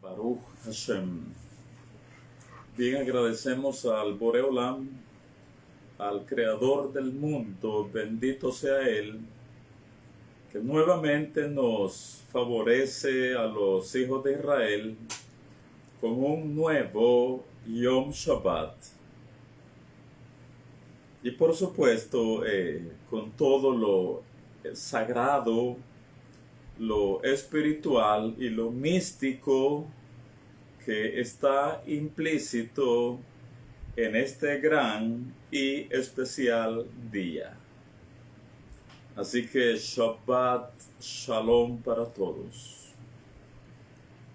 Baruch Hashem. Bien, agradecemos al Boreolam, al Creador del mundo, bendito sea Él, que nuevamente nos favorece a los hijos de Israel con un nuevo Yom Shabbat. Y por supuesto, con todo lo sagrado, lo espiritual y lo místico que está implícito en este gran y especial día. Así que Shabbat Shalom para todos.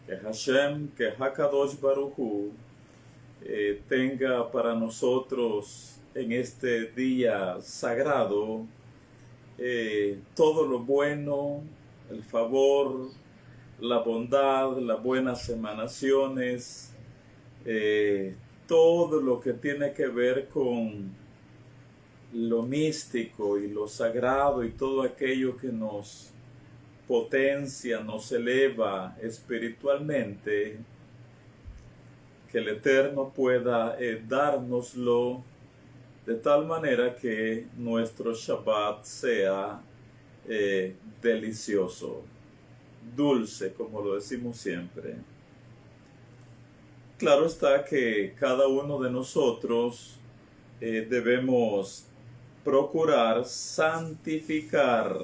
Que Hashem, que Hakadosh Baruch Hu, tenga para nosotros en este día sagrado todo lo bueno, el favor, la bondad, las buenas emanaciones, todo lo que tiene que ver con lo místico y lo sagrado y todo aquello que nos potencia, nos eleva espiritualmente, que el Eterno pueda dárnoslo de tal manera que nuestro Shabbat sea delicioso, dulce, como lo decimos siempre. Claro está que cada uno de nosotros debemos procurar santificar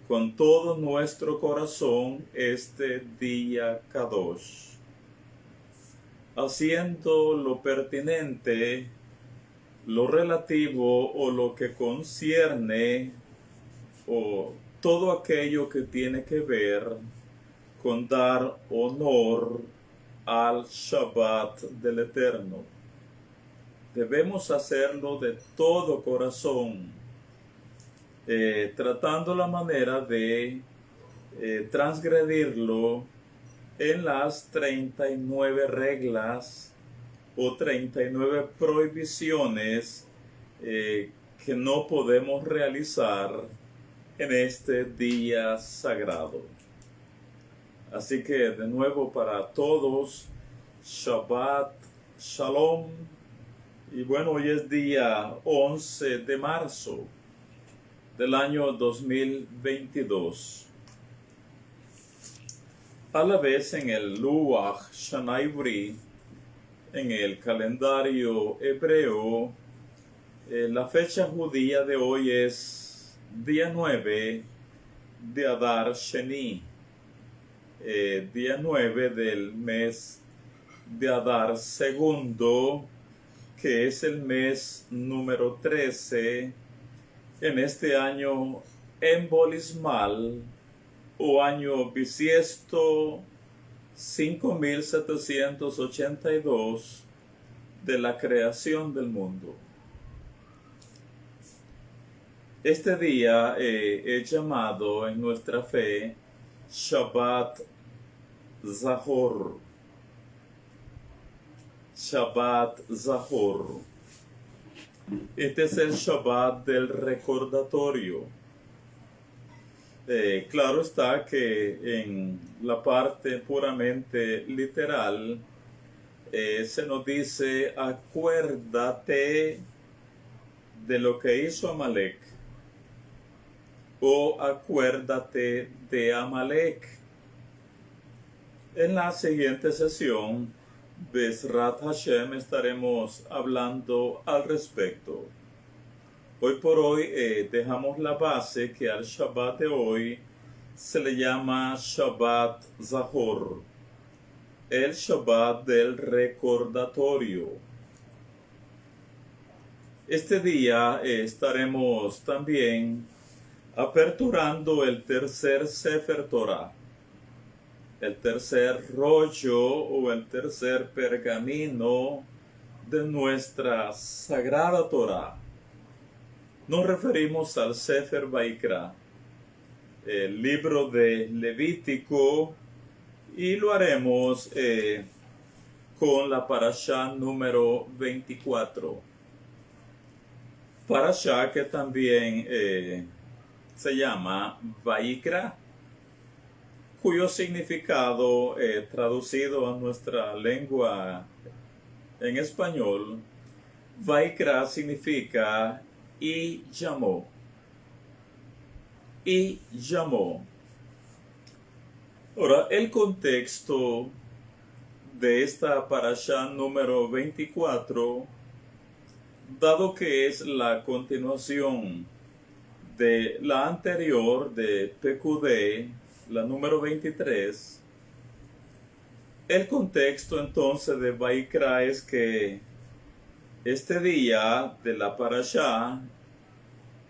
con todo nuestro corazón este día Kadosh, haciendo lo pertinente, lo relativo o lo que concierne o todo aquello que tiene que ver con dar honor al Shabbat del Eterno. Debemos hacerlo de todo corazón, tratando la manera de transgredirlo en las 39 reglas o 39 prohibiciones que no podemos realizar en este día sagrado. Así que de nuevo para todos, Shabbat Shalom. Y bueno, hoy es día 11 de marzo del año 2022. A la vez en el Luach Shana Ivri, en el calendario hebreo, la fecha judía de hoy es día 9 de Adar Sheni, día 9 del mes de Adar segundo, que es el mes número 13 en este año embolismal o año bisiesto 5782 de la creación del mundo. Este día es llamado en nuestra fe Shabbat Zahor. Shabbat Zahor. Este es el Shabbat del recordatorio. Claro está que en la parte puramente literal se nos dice acuérdate de lo que hizo Amalek o acuérdate de Amalek. En la siguiente sesión, Bezrat Hashem, estaremos hablando al respecto. Hoy por hoy dejamos la base que al Shabbat de hoy se le llama Shabbat Zahor, el Shabbat del recordatorio. Este día estaremos también aperturando el tercer Sefer Torah, el tercer rollo o el tercer pergamino de nuestra sagrada Torah. Nos referimos al Sefer Vaikra, el libro de Levítico, y lo haremos con la parashá número 24. Parashá que también se llama Vaikra, cuyo significado traducido a nuestra lengua en español, Vaikra significa y llamó. Y llamó. Ahora, el contexto de esta parashá número 24, dado que es la continuación de la anterior de Pekudei, la número 23, el contexto entonces de Vaikra es que este día de la parashá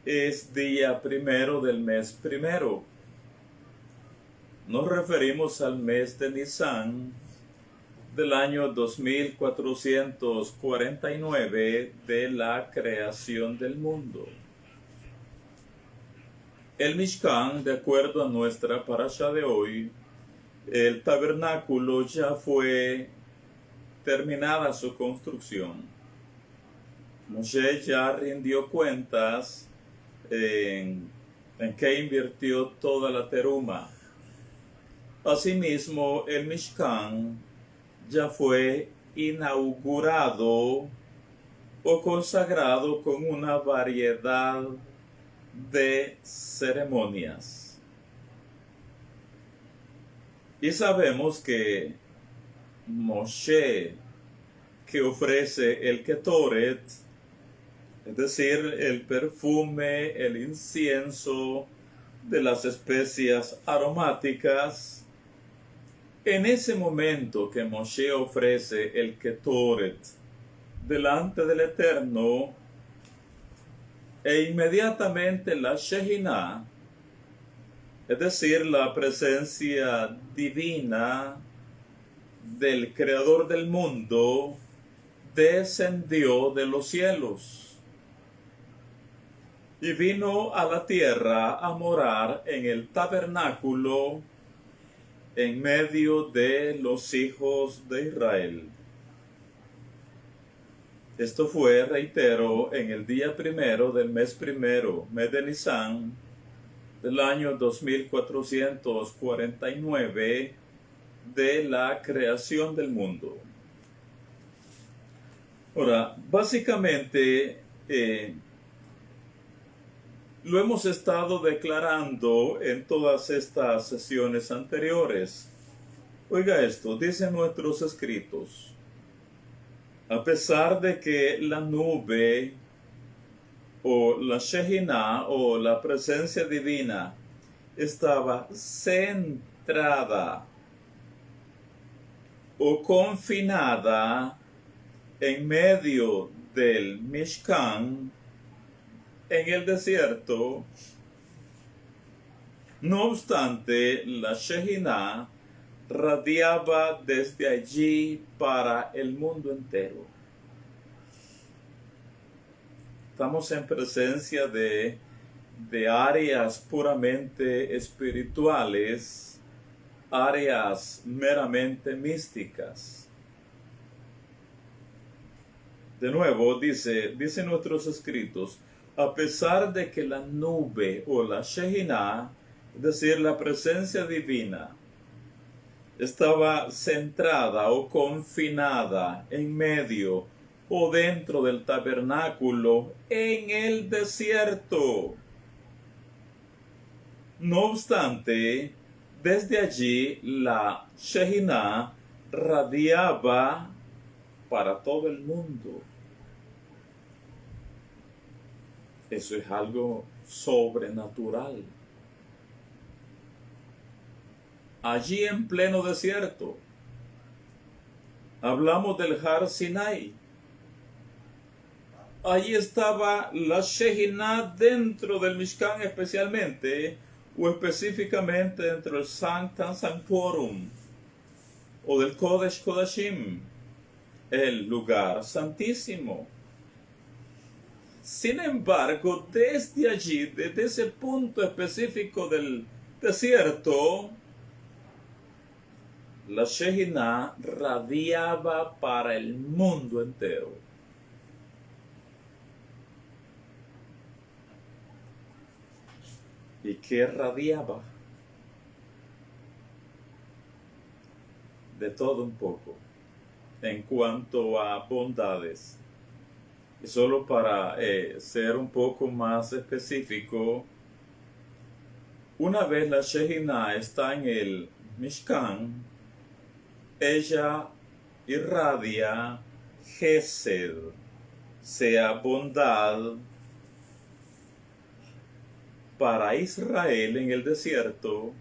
es día primero del mes primero. Nos referimos al mes de Nisan del año 2449 de la creación del mundo. El Mishkan, de acuerdo a nuestra parashá de hoy, el tabernáculo ya fue terminada su construcción. Moshe ya rindió cuentas en que invirtió toda la teruma. Asimismo, el Mishkan ya fue inaugurado o consagrado con una variedad de ceremonias. Y sabemos que Moshe, que ofrece el Ketoret, es decir, el perfume, el incienso de las especias aromáticas, en ese momento que Moshe ofrece el Ketoret delante del Eterno, e inmediatamente la Shehinah, es decir, la presencia divina del Creador del mundo, descendió de los cielos y vino a la tierra a morar en el tabernáculo en medio de los hijos de Israel. Esto fue, reitero, en el día primero del mes primero, mes de Nisan, del año 2449 de la creación del mundo. Ahora, básicamente, lo hemos estado declarando en todas estas sesiones anteriores. Oiga esto, dicen nuestros escritos: a pesar de que la nube o la Shehinah o la presencia divina estaba centrada o confinada en medio del Mishkan, en el desierto, no obstante, la Shehinah radiaba desde allí para el mundo entero. Estamos en presencia de áreas puramente espirituales, áreas meramente místicas. De nuevo, dicen nuestros escritos, a pesar de que la nube o la Shehinah, es decir, la presencia divina, estaba centrada o confinada en medio o dentro del tabernáculo en el desierto. No obstante, desde allí la Shehinah radiaba para todo el mundo. Eso es algo sobrenatural. Allí en pleno desierto, hablamos del Har Sinai. Allí estaba la Shehinah dentro del Mishkan especialmente, o específicamente dentro del Sanctam Sanctorum, o del Kodesh Kodashim, el lugar santísimo. Sin embargo, desde allí, desde ese punto específico del desierto, la Shehinah radiaba para el mundo entero. ¿Y qué radiaba? de todo un poco en cuanto a bondades. Y solo para ser un poco más específico, una vez la Shejinah está en el Mishkan, ella irradia Gesed, sea bondad, para Israel en el desierto,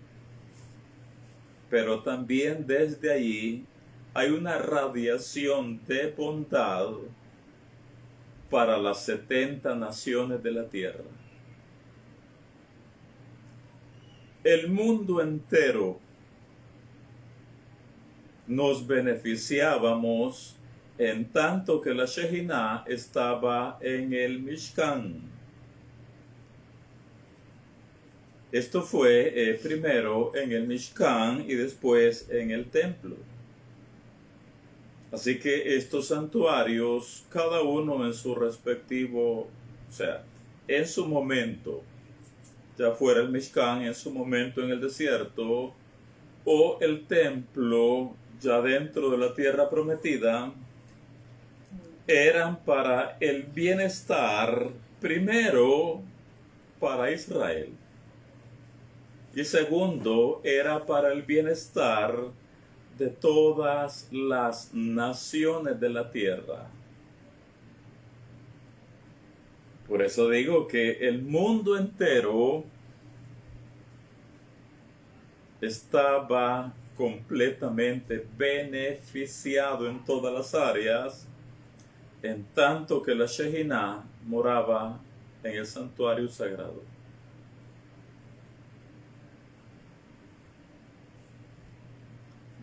pero también desde allí hay una radiación de bondad para las 70 naciones de la tierra. El mundo entero nos beneficiábamos en tanto que la Shejinah estaba en el Mishkan. Esto fue primero en el Mishkan y después en el templo. Así que estos santuarios, cada uno en su respectivo, o sea, en su momento, ya fuera el Mishkan en su momento en el desierto, o el templo ya dentro de la tierra prometida, eran para el bienestar, primero para Israel, y segundo era para el bienestar de todas las naciones de la tierra. Por eso digo que el mundo entero estaba completamente beneficiado en todas las áreas, en tanto que la Shejinah moraba en el santuario sagrado.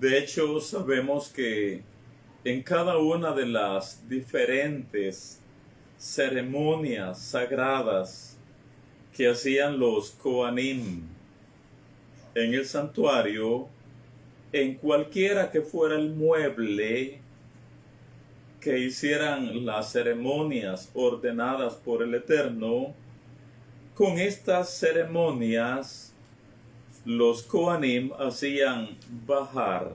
De hecho, sabemos que en cada una de las diferentes ceremonias sagradas que hacían los Kohanim en el santuario, en cualquiera que fuera el mueble que hicieran las ceremonias ordenadas por el Eterno, con estas ceremonias los Kohanim hacían bajar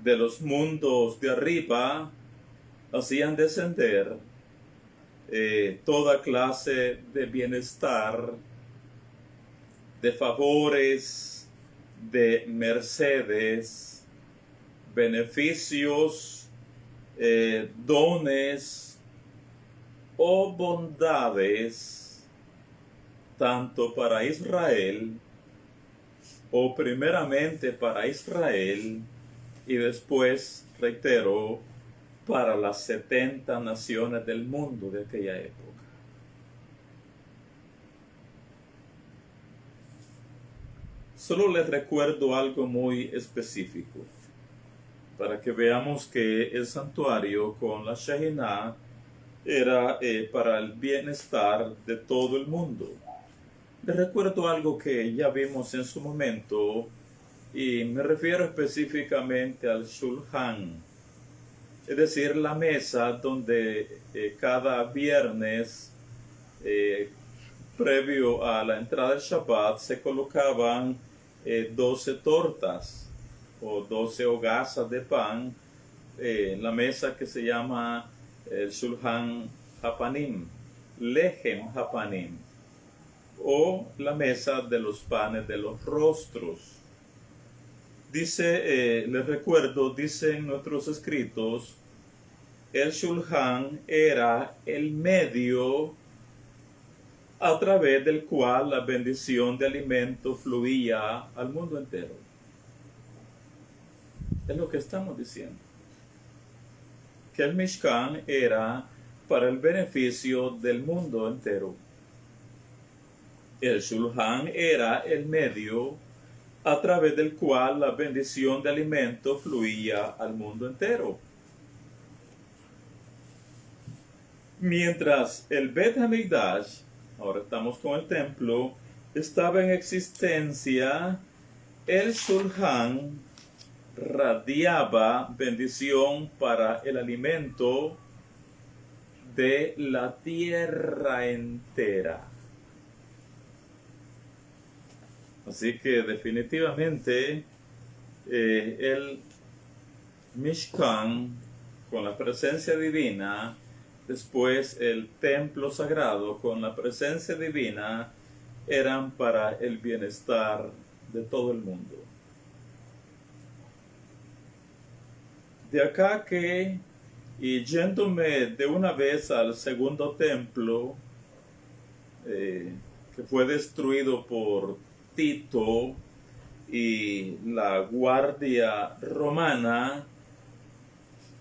de los mundos de arriba, hacían descender toda clase de bienestar, de favores, de mercedes, beneficios, dones o bondades, tanto para Israel, o primeramente para Israel, y después, reitero, para las 70 naciones del mundo de aquella época. Solo les recuerdo algo muy específico, para que veamos que el santuario con la Shejinah era para el bienestar de todo el mundo. Les recuerdo algo que ya vimos en su momento, y me refiero específicamente al Shulchan, es decir, la mesa donde cada viernes, previo a la entrada del Shabbat, se colocaban 12 tortas o 12 hogazas de pan en la mesa que se llama el Shulchan Hapanim, Lechem Hapanim, o la mesa de los panes de los rostros. Dice, les recuerdo, dice en nuestros escritos, el Shulchan era el medio a través del cual la bendición de alimento fluía al mundo entero. Es lo que estamos diciendo. Que el Mishkan era para el beneficio del mundo entero. El Shulchan era el medio a través del cual la bendición de alimento fluía al mundo entero. Mientras el Bet HaMikdash, ahora estamos con el templo, estaba en existencia, el Shulchan radiaba bendición para el alimento de la tierra entera. Así que definitivamente el Mishkan con la presencia divina, después el templo sagrado con la presencia divina, eran para el bienestar de todo el mundo. De acá que, y yéndome de una vez al segundo templo, que fue destruido por Tito y la guardia romana,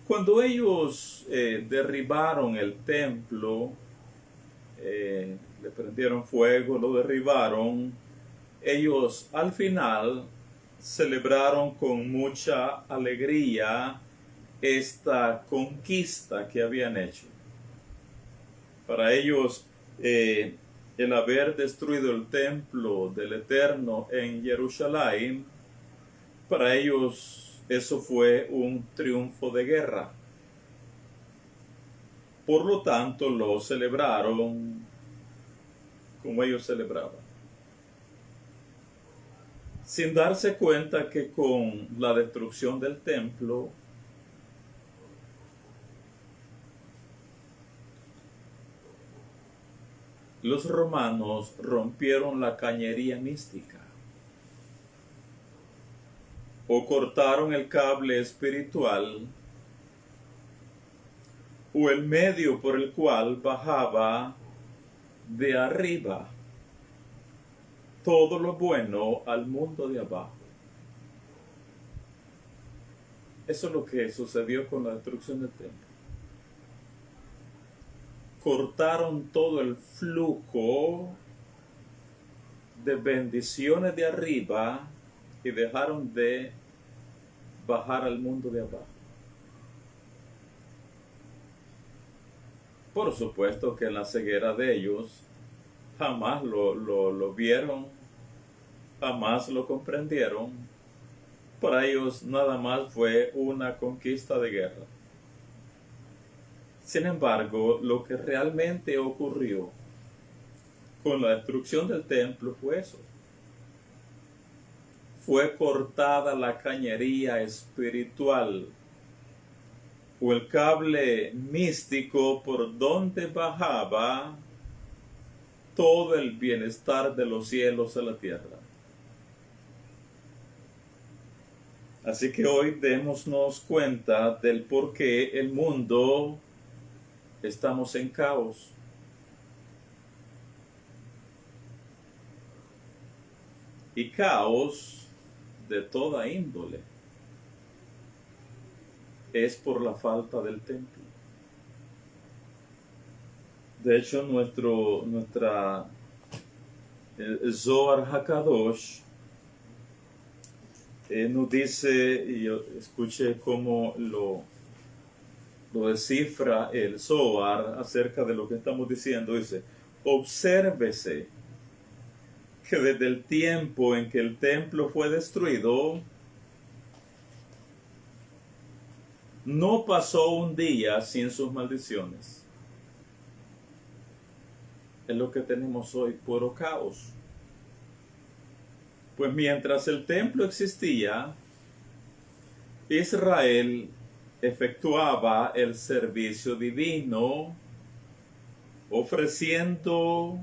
cuando ellos derribaron el templo, le prendieron fuego, lo derribaron, ellos al final celebraron con mucha alegría esta conquista que habían hecho. Para ellos, el haber destruido el templo del Eterno en Jerusalén, para ellos eso fue un triunfo de guerra. Por lo tanto, lo celebraron como ellos celebraban, sin darse cuenta que con la destrucción del templo, los romanos rompieron la cañería mística o cortaron el cable espiritual o el medio por el cual bajaba de arriba todo lo bueno al mundo de abajo. Eso es lo que sucedió con la destrucción del templo. Cortaron todo el flujo de bendiciones de arriba y dejaron de bajar al mundo de abajo. Por supuesto que en la ceguera de ellos jamás lo vieron, jamás lo comprendieron. Para ellos nada más fue una conquista de guerra. Sin embargo, lo que realmente ocurrió con la destrucción del templo fue eso. Fue cortada la cañería espiritual o el cable místico por donde bajaba todo el bienestar de los cielos a la tierra. Así que hoy démonos cuenta del por qué el mundo estamos en caos. Y caos de toda índole es por la falta del templo. De hecho, el Zohar HaKadosh nos dice, y yo escuché cómo lo descifra el Zohar acerca de lo que estamos diciendo. Dice: obsérvese que desde el tiempo en que el templo fue destruido, no pasó un día sin sus maldiciones. Es lo que tenemos hoy, puro caos. Pues mientras el templo existía, Israel efectuaba el servicio divino, ofreciendo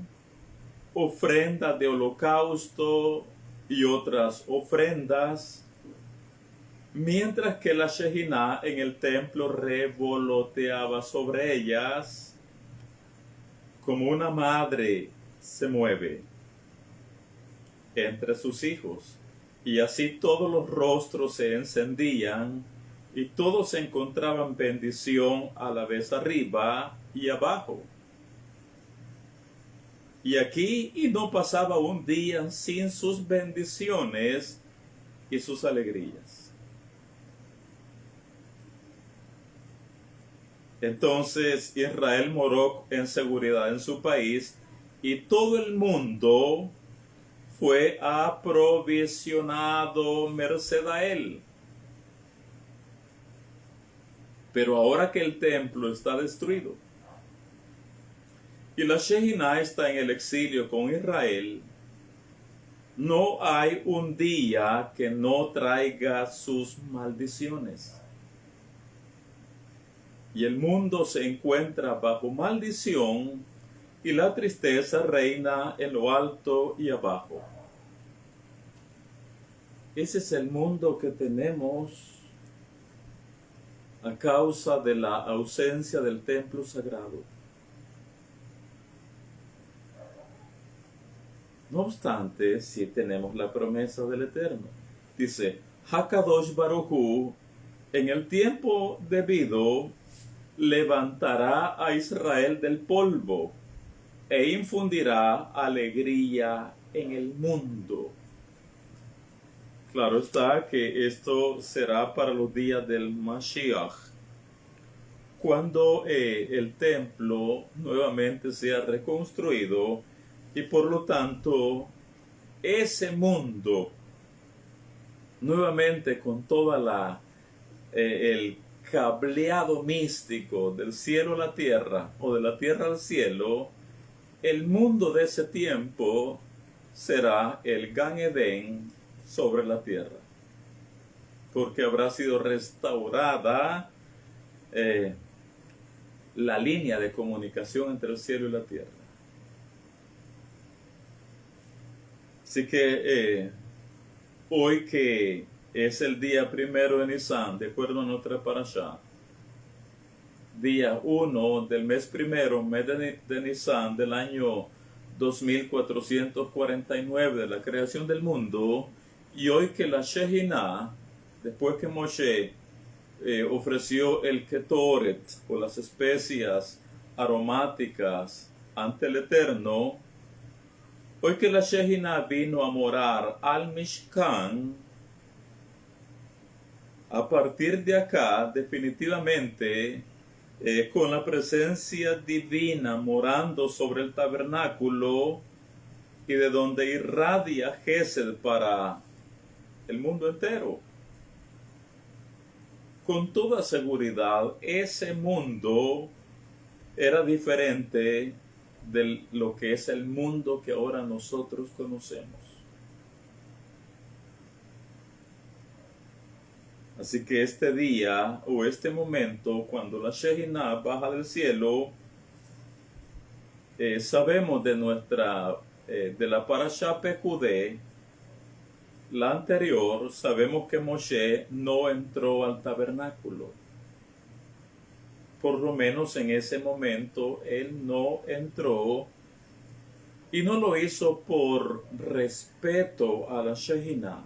ofrendas de holocausto y otras ofrendas, mientras que la Shejiná en el templo revoloteaba sobre ellas como una madre se mueve entre sus hijos, y así todos los rostros se encendían y todos encontraban bendición a la vez arriba y abajo. Y aquí y no pasaba un día sin sus bendiciones y sus alegrías. Entonces Israel moró en seguridad en su país y todo el mundo fue aprovisionado merced a él. Pero ahora que el templo está destruido y la Shejiná está en el exilio con Israel, No hay un día que no traiga sus maldiciones. Y el mundo se encuentra bajo maldición y la tristeza reina en lo alto y abajo. Ese es el mundo que tenemos a causa de la ausencia del templo sagrado. No obstante, sí tenemos la promesa del Eterno. Dice, Hakadosh Baruj Hu, en el tiempo debido, levantará a Israel del polvo e infundirá alegría en el mundo. Claro está que esto será para los días del Mashiach, cuando el templo nuevamente sea reconstruido y por lo tanto ese mundo nuevamente con toda el cableado místico del cielo a la tierra o de la tierra al cielo, el mundo de ese tiempo será el Gan Edén sobre la tierra, porque habrá sido restaurada la línea de comunicación entre el cielo y la tierra. Así que hoy que es el día primero de Nisan, de acuerdo a nuestra parashá, día 1 del mes primero, mes de Nisan del año 2449 de la creación del mundo, y hoy que la Shehinah, después que Moshe ofreció el Ketoret o las especias aromáticas ante el Eterno, hoy que la Shehinah vino a morar al Mishkan, a partir de acá definitivamente con la presencia divina morando sobre el tabernáculo y de donde irradia Gesed para el mundo entero. Con toda seguridad, ese mundo era diferente de lo que es el mundo que ahora nosotros conocemos. Así que este día o este momento, cuando la Shehinah baja del cielo, sabemos de la Parashá Pekudé, la anterior, sabemos que Moshe no entró al tabernáculo. Por lo menos en ese momento él no entró y no lo hizo por respeto a la Shehinah,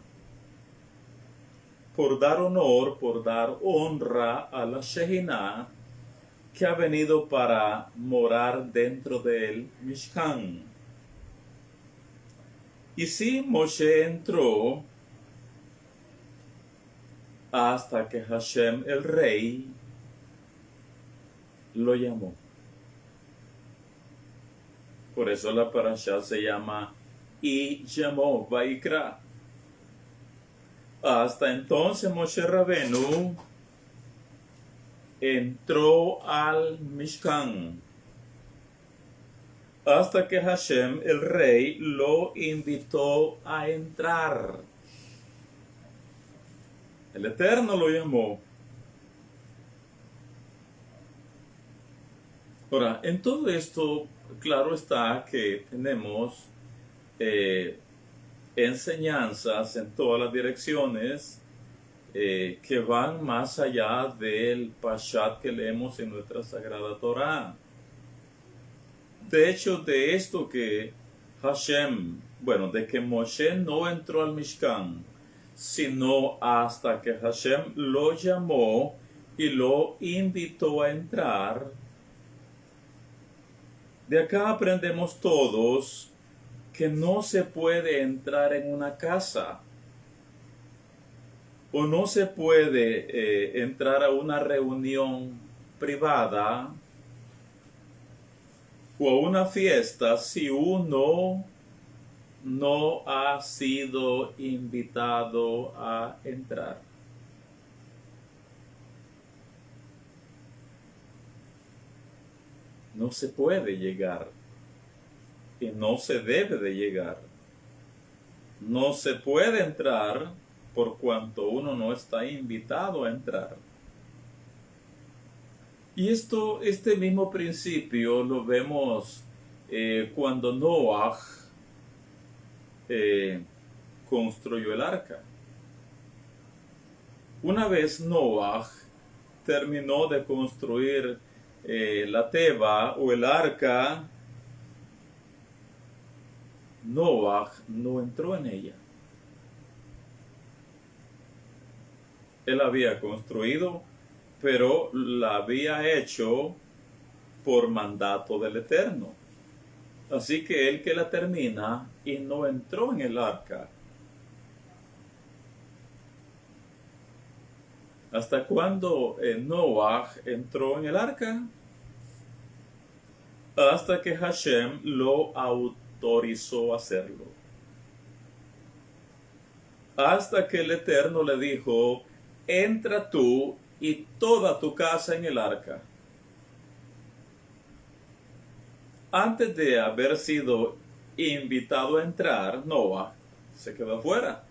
por dar honor, por dar honra a la Shehinah que ha venido para morar dentro del Mishkan. Y sí, Moshe entró hasta que Hashem, el rey, lo llamó. Por eso la parashá se llama y llamó Vaikra. Hasta entonces Moshe Rabenu entró al Mishkan, hasta que Hashem, el rey, lo invitó a entrar. El Eterno lo llamó. Ahora, en todo esto, claro está que tenemos enseñanzas en todas las direcciones que van más allá del Pashat que leemos en nuestra Sagrada Torá. De hecho, de esto que Hashem, de que Moshe no entró al Mishkan, sino hasta que Hashem lo llamó y lo invitó a entrar. De acá aprendemos todos que no se puede entrar en una casa o no se puede entrar a una reunión privada o a una fiesta si uno no ha sido invitado a entrar. No se puede llegar y no se debe de llegar. no se puede entrar por cuanto uno no está invitado a entrar. Y este mismo principio lo vemos cuando Noah construyó el arca. Una vez Noah terminó de construir la teba o el arca, Noah no entró en ella. Él había construido, pero la había hecho por mandato del Eterno. Así que él que la termina y no entró en el arca. ¿Hasta cuándo Noah entró en el arca? Hasta que Hashem lo autorizó a hacerlo. Hasta que el Eterno le dijo, entra tú y toda tu casa en el arca. Antes de haber sido invitado a entrar, Noah se quedó afuera.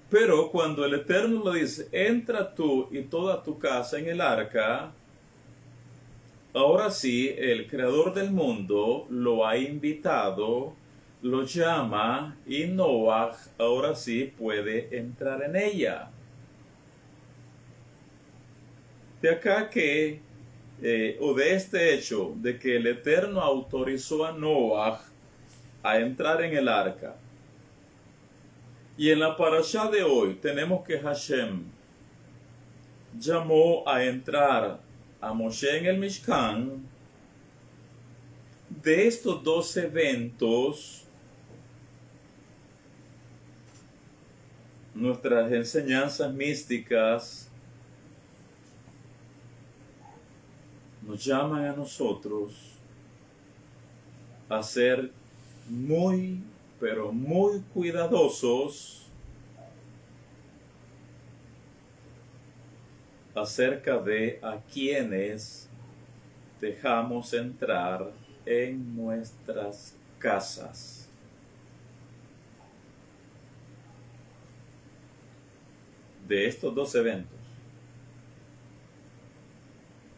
Pero cuando el Eterno le dice, entra tú y toda tu casa en el arca, ahora sí, el Creador del mundo lo ha invitado, lo llama y Noah ahora sí puede entrar en ella. De acá que, o de este hecho, de que el Eterno autorizó a Noah a entrar en el arca. Y en la parashá de hoy tenemos que Hashem llamó a entrar a Moshe en el Mishkan. De estos dos eventos, nuestras enseñanzas místicas nos llaman a nosotros a ser muy, pero muy cuidadosos acerca de a quienes dejamos entrar en nuestras casas. De estos dos eventos,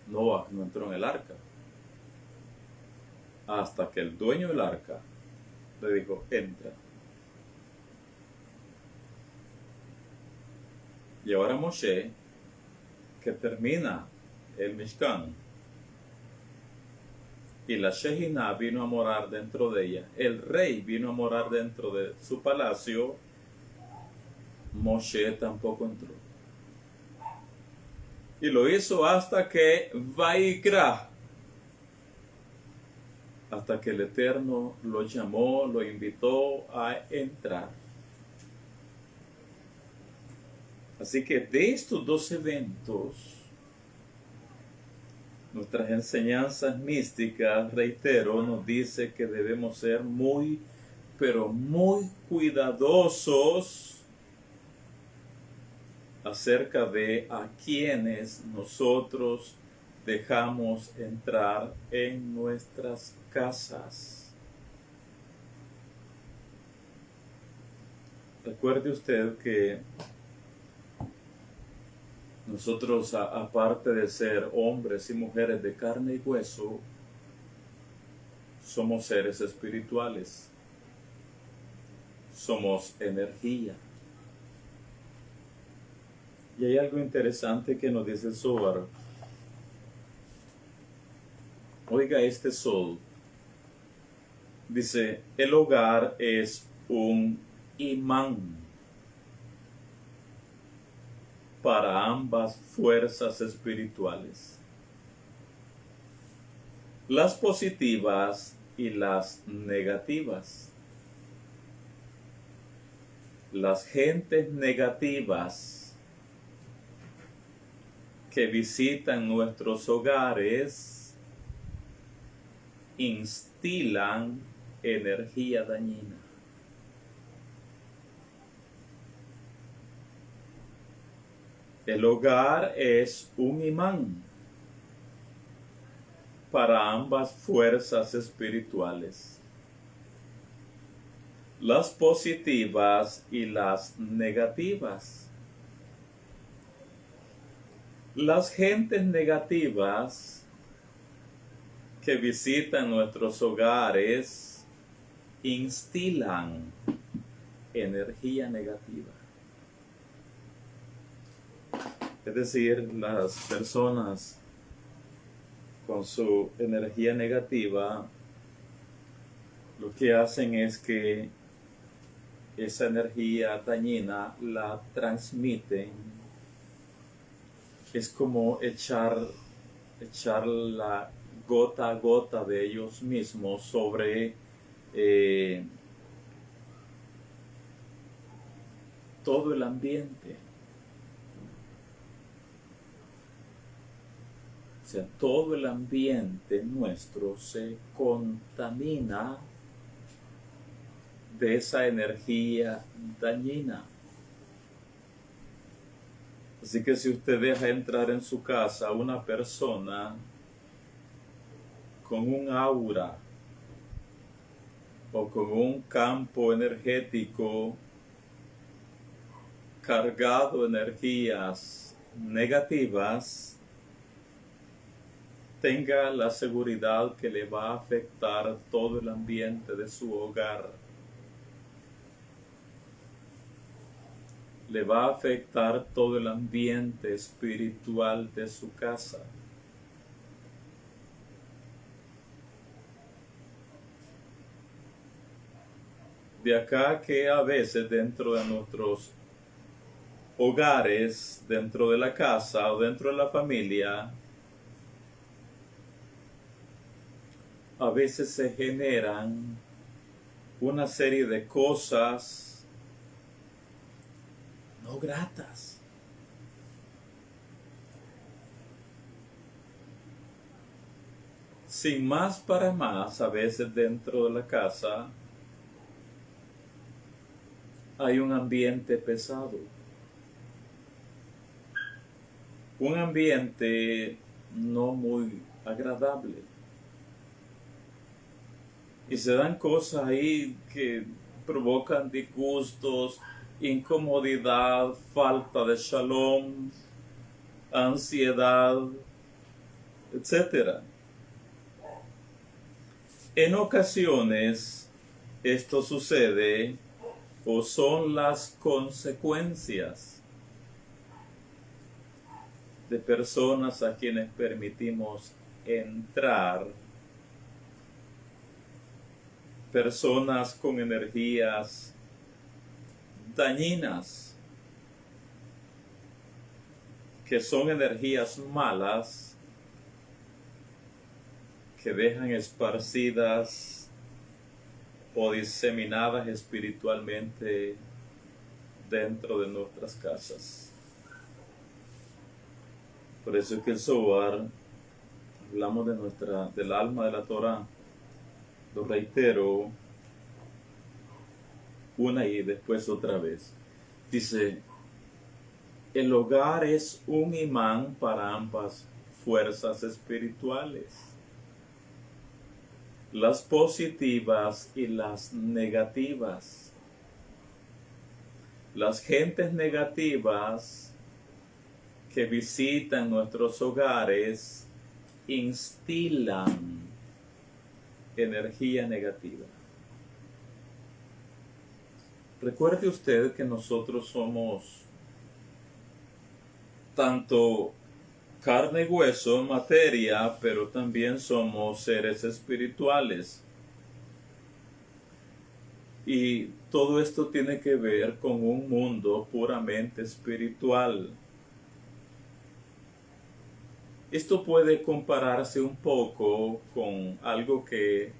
Noah no entró en el arca hasta que el dueño del arca le dijo, entra. Y ahora Moshe, que termina el Mishkan, y la Shejina vino a morar dentro de ella, el rey vino a morar dentro de su palacio, Moshe tampoco entró. Y lo hizo hasta que Vaikra, hasta que el Eterno lo llamó, lo invitó a entrar. Así que de estos dos eventos, nuestras enseñanzas místicas, reitero, nos dice que debemos ser muy, pero muy cuidadosos acerca de a quienes nosotros dejamos entrar en nuestras casas. Recuerde usted que nosotros, aparte de ser hombres y mujeres de carne y hueso, somos seres espirituales. Somos energía. Y hay algo interesante que nos dice el Zohar. Oiga este sol. Dice, el hogar es un imán para ambas fuerzas espirituales, las positivas y las negativas. Las gentes negativas que visitan nuestros hogares instilan energía dañina. El hogar es un imán para ambas fuerzas espirituales. las positivas y las negativas. Las gentes negativas que visitan nuestros hogares instilan energía negativa. Es decir, las personas con su energía negativa lo que hacen es que esa energía dañina la transmiten. Es como echar la gota a gota de ellos mismos sobre todo el ambiente. O sea, todo el ambiente nuestro se contamina de esa energía dañina. Así que si usted deja entrar en su casa a una persona con un aura o con un campo energético cargado de energías negativas, tenga la seguridad que le va a afectar todo el ambiente de su hogar. Le va a afectar todo el ambiente espiritual de su casa. De acá que a veces dentro de nuestros hogares, dentro de la casa o dentro de la familia, a veces se generan una serie de cosas no gratas. Sin más para más, a veces dentro de la casa hay un ambiente pesado. Un ambiente no muy agradable. Y se dan cosas ahí que provocan disgustos, incomodidad, falta de shalom, ansiedad, etc. En ocasiones esto sucede o son las consecuencias de personas a quienes permitimos entrar, personas con energías dañinas, que son energías malas, que dejan esparcidas o diseminadas espiritualmente dentro de nuestras casas. Por eso es que el Zohar, hablamos del alma de la Torah, lo reitero una y después otra vez. Dice, el hogar es un imán para ambas fuerzas espirituales, las positivas y las negativas. Las gentes negativas que visitan nuestros hogares instilan energía negativa. Recuerde usted que nosotros somos tanto carne y hueso, materia, pero también somos seres espirituales. Y todo esto tiene que ver con un mundo puramente espiritual. Esto puede compararse un poco con algo que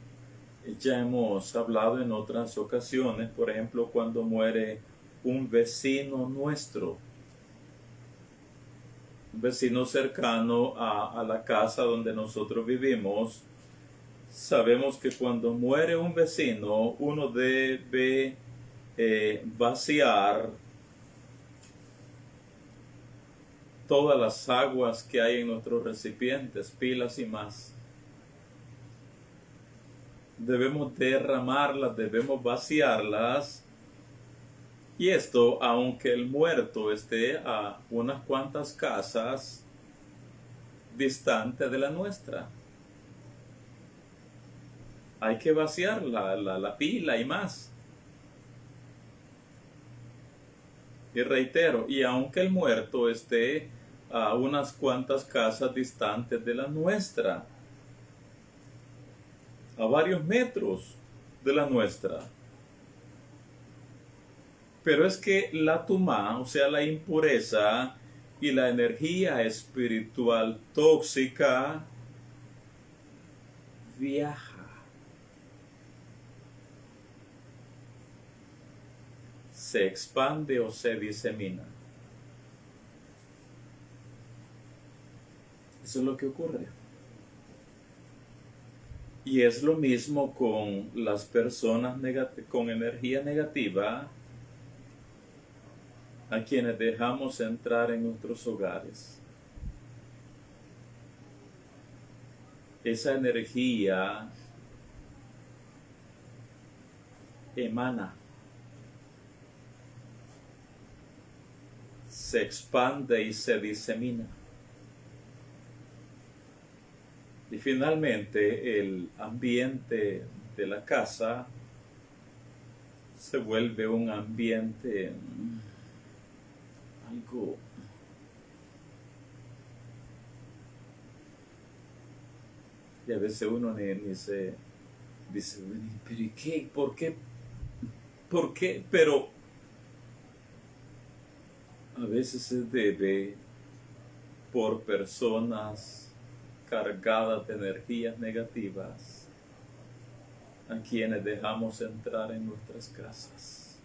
ya hemos hablado en otras ocasiones, por ejemplo, cuando muere un vecino nuestro, un vecino cercano a la casa donde nosotros vivimos. Sabemos que cuando muere un vecino, uno debe vaciar todas las aguas que hay en nuestros recipientes, pilas y más. debemos derramarlas, debemos vaciarlas. Y esto, aunque el muerto esté a unas cuantas casas distante de la nuestra. Hay que vaciar la pila y más. Y reitero, y aunque el muerto esté a unas cuantas casas distantes de la nuestra, a varios metros de la nuestra. Pero es que la tumá, o sea, la impureza y la energía espiritual tóxica viaja. Se expande o se disemina. Eso es lo que ocurre. Y es lo mismo con las personas con energía negativa a quienes dejamos entrar en nuestros hogares. Esa energía emana, se expande y se disemina. Y finalmente el ambiente de la casa se vuelve un ambiente algo y a veces uno ni se dice, pero ¿y qué? ¿Por qué? ¿Por qué? Pero a veces se debe por personas cargadas de energías negativas a quienes dejamos entrar en nuestras casas.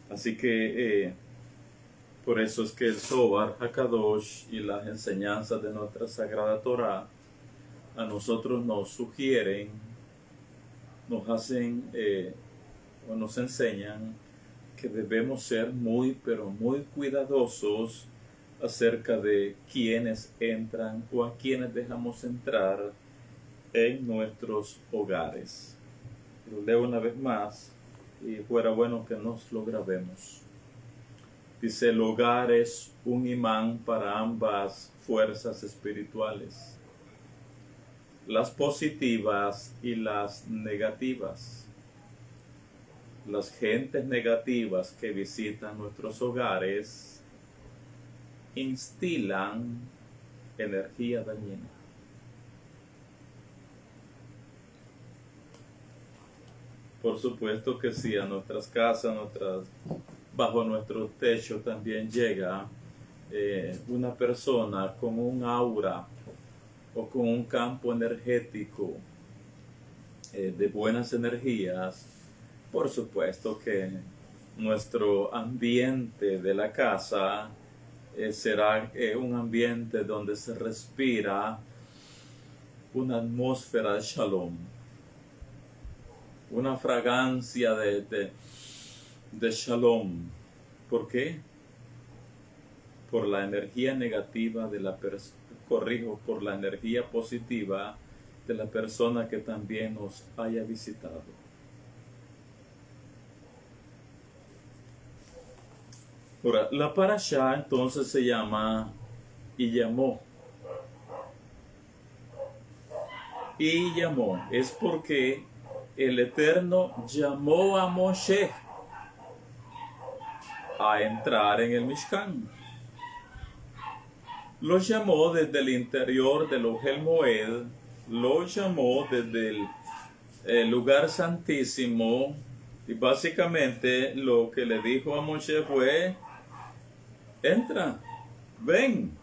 Así que por eso es que el Zohar HaKadosh y las enseñanzas de nuestra Sagrada Torah a nosotros nos sugieren, nos hacen o nos enseñan que debemos ser muy, pero muy cuidadosos acerca de quienes entran o a quienes dejamos entrar en nuestros hogares. Lo leo una vez más y fuera bueno que nos lo grabemos. Dice, el hogar es un imán para ambas fuerzas espirituales, las positivas y las negativas. Las gentes negativas que visitan nuestros hogares instilan energía dañina. Por supuesto que sí, a nuestras casas, bajo nuestro techo también llega una persona con un aura o con un campo energético de buenas energías. Por supuesto que nuestro ambiente de la casa será un ambiente donde se respira una atmósfera de shalom, una fragancia de shalom. ¿Por qué? Por la energía negativa de la persona, por la energía positiva de la persona que también nos haya visitado. Ahora, la parashá entonces se llama y llamó. Y llamó es porque el Eterno llamó a Moshe a entrar en el Mishkan. Lo llamó desde el interior del Ohel Moed, lo llamó desde el lugar santísimo y básicamente lo que le dijo a Moshe fue, entra, ven,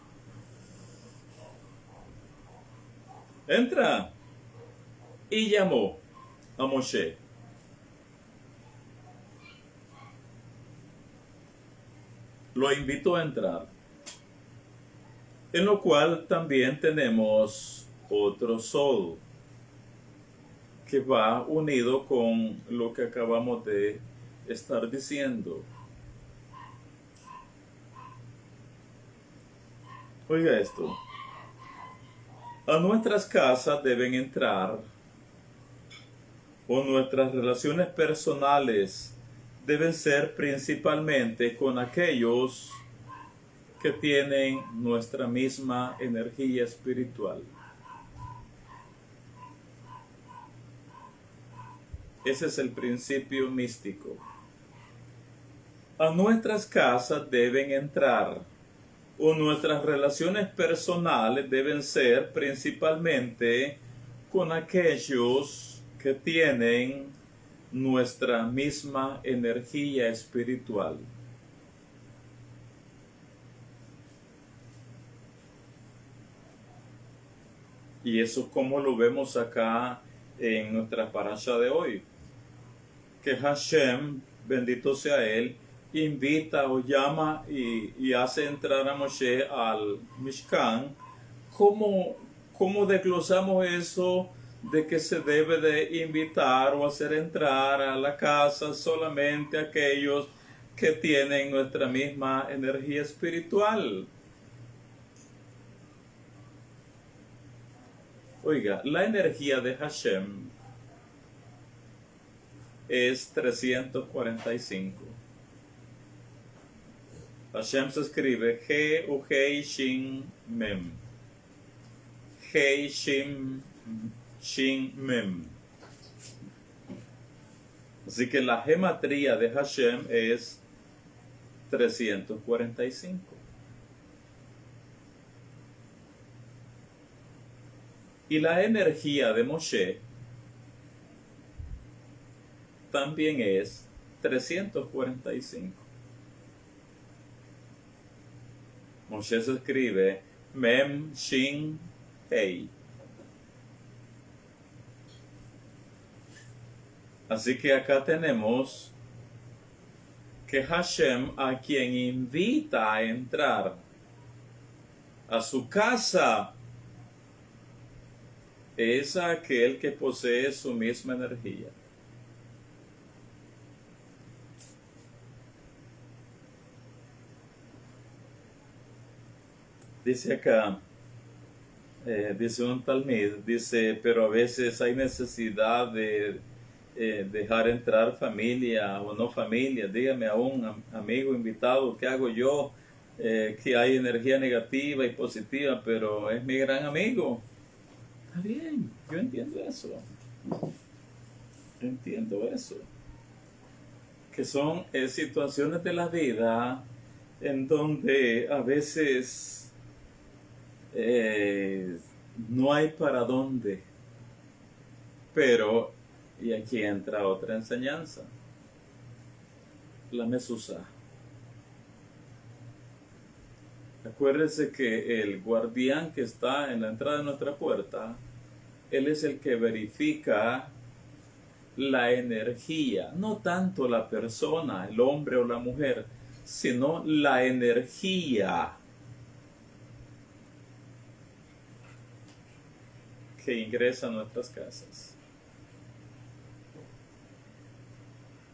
entra. Y llamó a Moshe. Lo invitó a entrar. En lo cual también tenemos otro sol que va unido con lo que acabamos de estar diciendo. Oiga esto. A nuestras casas deben entrar, o nuestras relaciones personales deben ser principalmente con aquellos que tienen nuestra misma energía espiritual. Ese es el principio místico. A nuestras casas deben entrar, o nuestras relaciones personales deben ser principalmente con aquellos que tienen nuestra misma energía espiritual. Y eso como lo vemos acá en nuestra parasha de hoy, que Hashem, bendito sea Él, invita o llama y hace entrar a Moshe al Mishkan. ¿Cómo desglosamos eso de que se debe de invitar o hacer entrar a la casa solamente aquellos que tienen nuestra misma energía espiritual? Oiga, la energía de Hashem es 345. Hashem se escribe G-U-G-Shin-Mem. G-Shin-Mem. Así que la gematría de Hashem es 345. Y la energía de Moshe también es 345. Moshe se escribe Mem Shin Hei. Así que acá tenemos que Hashem, a quien invita a entrar a su casa, es aquel que posee su misma energía. Dice acá, dice un talmid, dice, pero a veces hay necesidad de dejar entrar familia o no familia. Dígame a un amigo invitado, ¿qué hago yo? Que hay energía negativa y positiva, pero es mi gran amigo. Está bien, yo entiendo eso. Entiendo eso. Que son situaciones de la vida en donde a veces no hay para dónde. Pero, y aquí entra otra enseñanza, la mezuzá. Acuérdese que el guardián que está en la entrada de nuestra puerta, él es el que verifica la energía, no tanto la persona, el hombre o la mujer, sino la energía que ingresa a nuestras casas.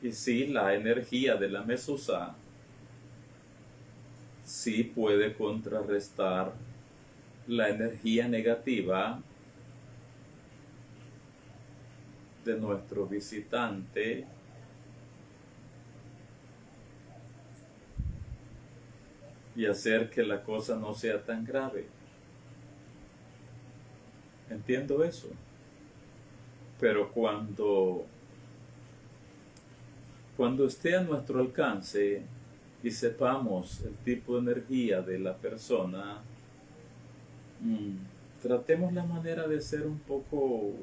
Y sí, la energía de la mezuzá sí puede contrarrestar la energía negativa de nuestro visitante y hacer que la cosa no sea tan grave. Entiendo eso. Pero cuando esté a nuestro alcance y sepamos el tipo de energía de la persona, tratemos la manera de ser un poco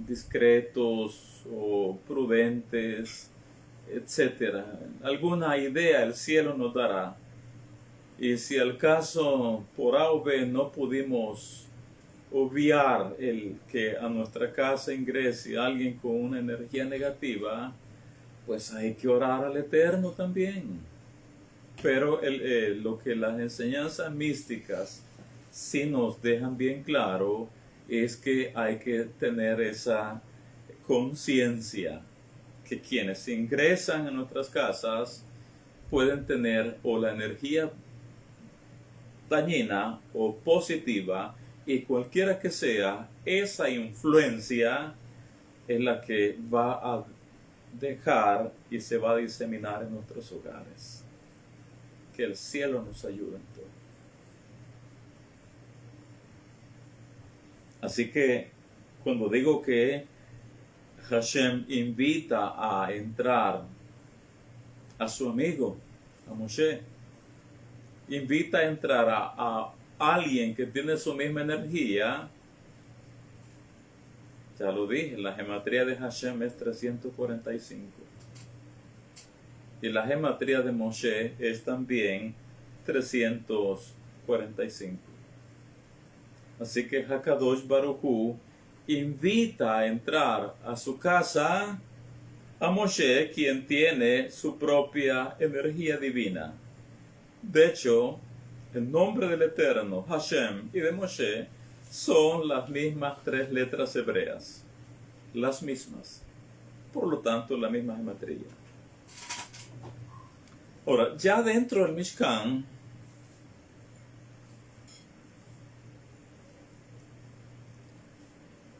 discretos o prudentes, etcétera. Alguna idea el cielo nos dará. Y si al caso por A o B no pudimos obviar el que a nuestra casa ingrese alguien con una energía negativa, pues hay que orar al Eterno también. Pero lo que las enseñanzas místicas sí nos dejan bien claro es que hay que tener esa conciencia que quienes ingresan a nuestras casas pueden tener o la energía dañina o positiva, y cualquiera que sea, esa influencia es la que va a dejar y se va a diseminar en nuestros hogares. Que el cielo nos ayude en todo. Así que cuando digo que Hashem invita a entrar a su amigo, a Moshe, invita a entrar a alguien que tiene su misma energía. Ya lo dije, la gematría de Hashem es 345. Y la gematría de Moshe es también 345. Así que Hakadosh Baruj Hu invita a entrar a su casa a Moshe, quien tiene su propia energía divina. De hecho, el nombre del Eterno, Hashem, y de Moshe son las mismas 3 letras hebreas. Las mismas. Por lo tanto, la misma gematría. Ahora, ya dentro del Mishkan,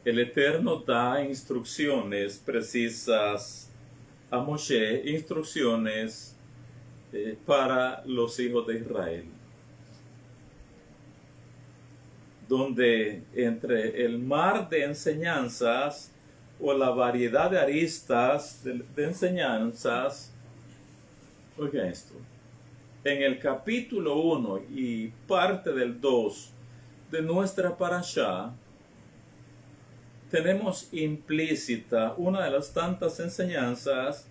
el Eterno da instrucciones precisas a Moshe, instrucciones para los hijos de Israel, donde entre el mar de enseñanzas o la variedad de aristas de enseñanzas, oiga esto, en el capítulo 1 y parte del 2 de nuestra parashá, tenemos implícita una de las tantas enseñanzas,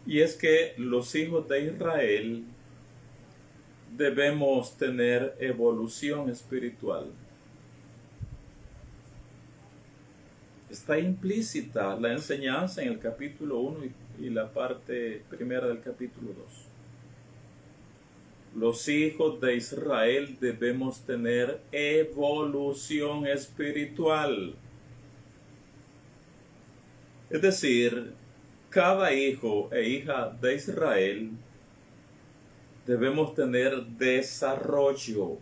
y es que los hijos de Israel debemos tener evolución espiritual. Está implícita la enseñanza en el capítulo 1 y la parte primera del capítulo 2. Los hijos de Israel debemos tener evolución espiritual. Es decir, cada hijo e hija de Israel debemos tener desarrollo.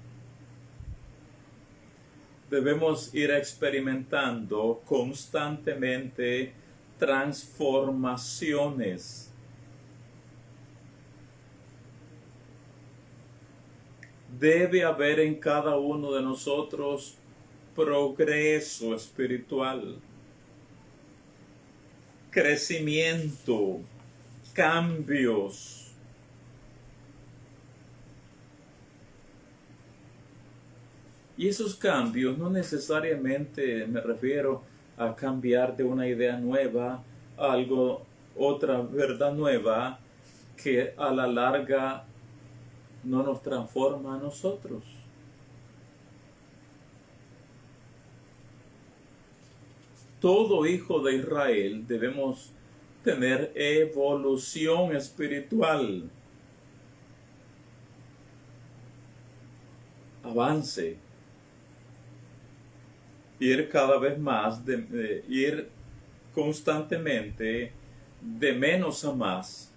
Debemos ir experimentando constantemente transformaciones. Debe haber en cada uno de nosotros progreso espiritual, crecimiento, cambios. Y esos cambios no necesariamente me refiero a cambiar de una idea nueva a otra verdad nueva que a la larga no nos transforma a nosotros. Todo hijo de Israel debemos tener evolución espiritual, avance, ir cada vez más, ir constantemente de menos a más,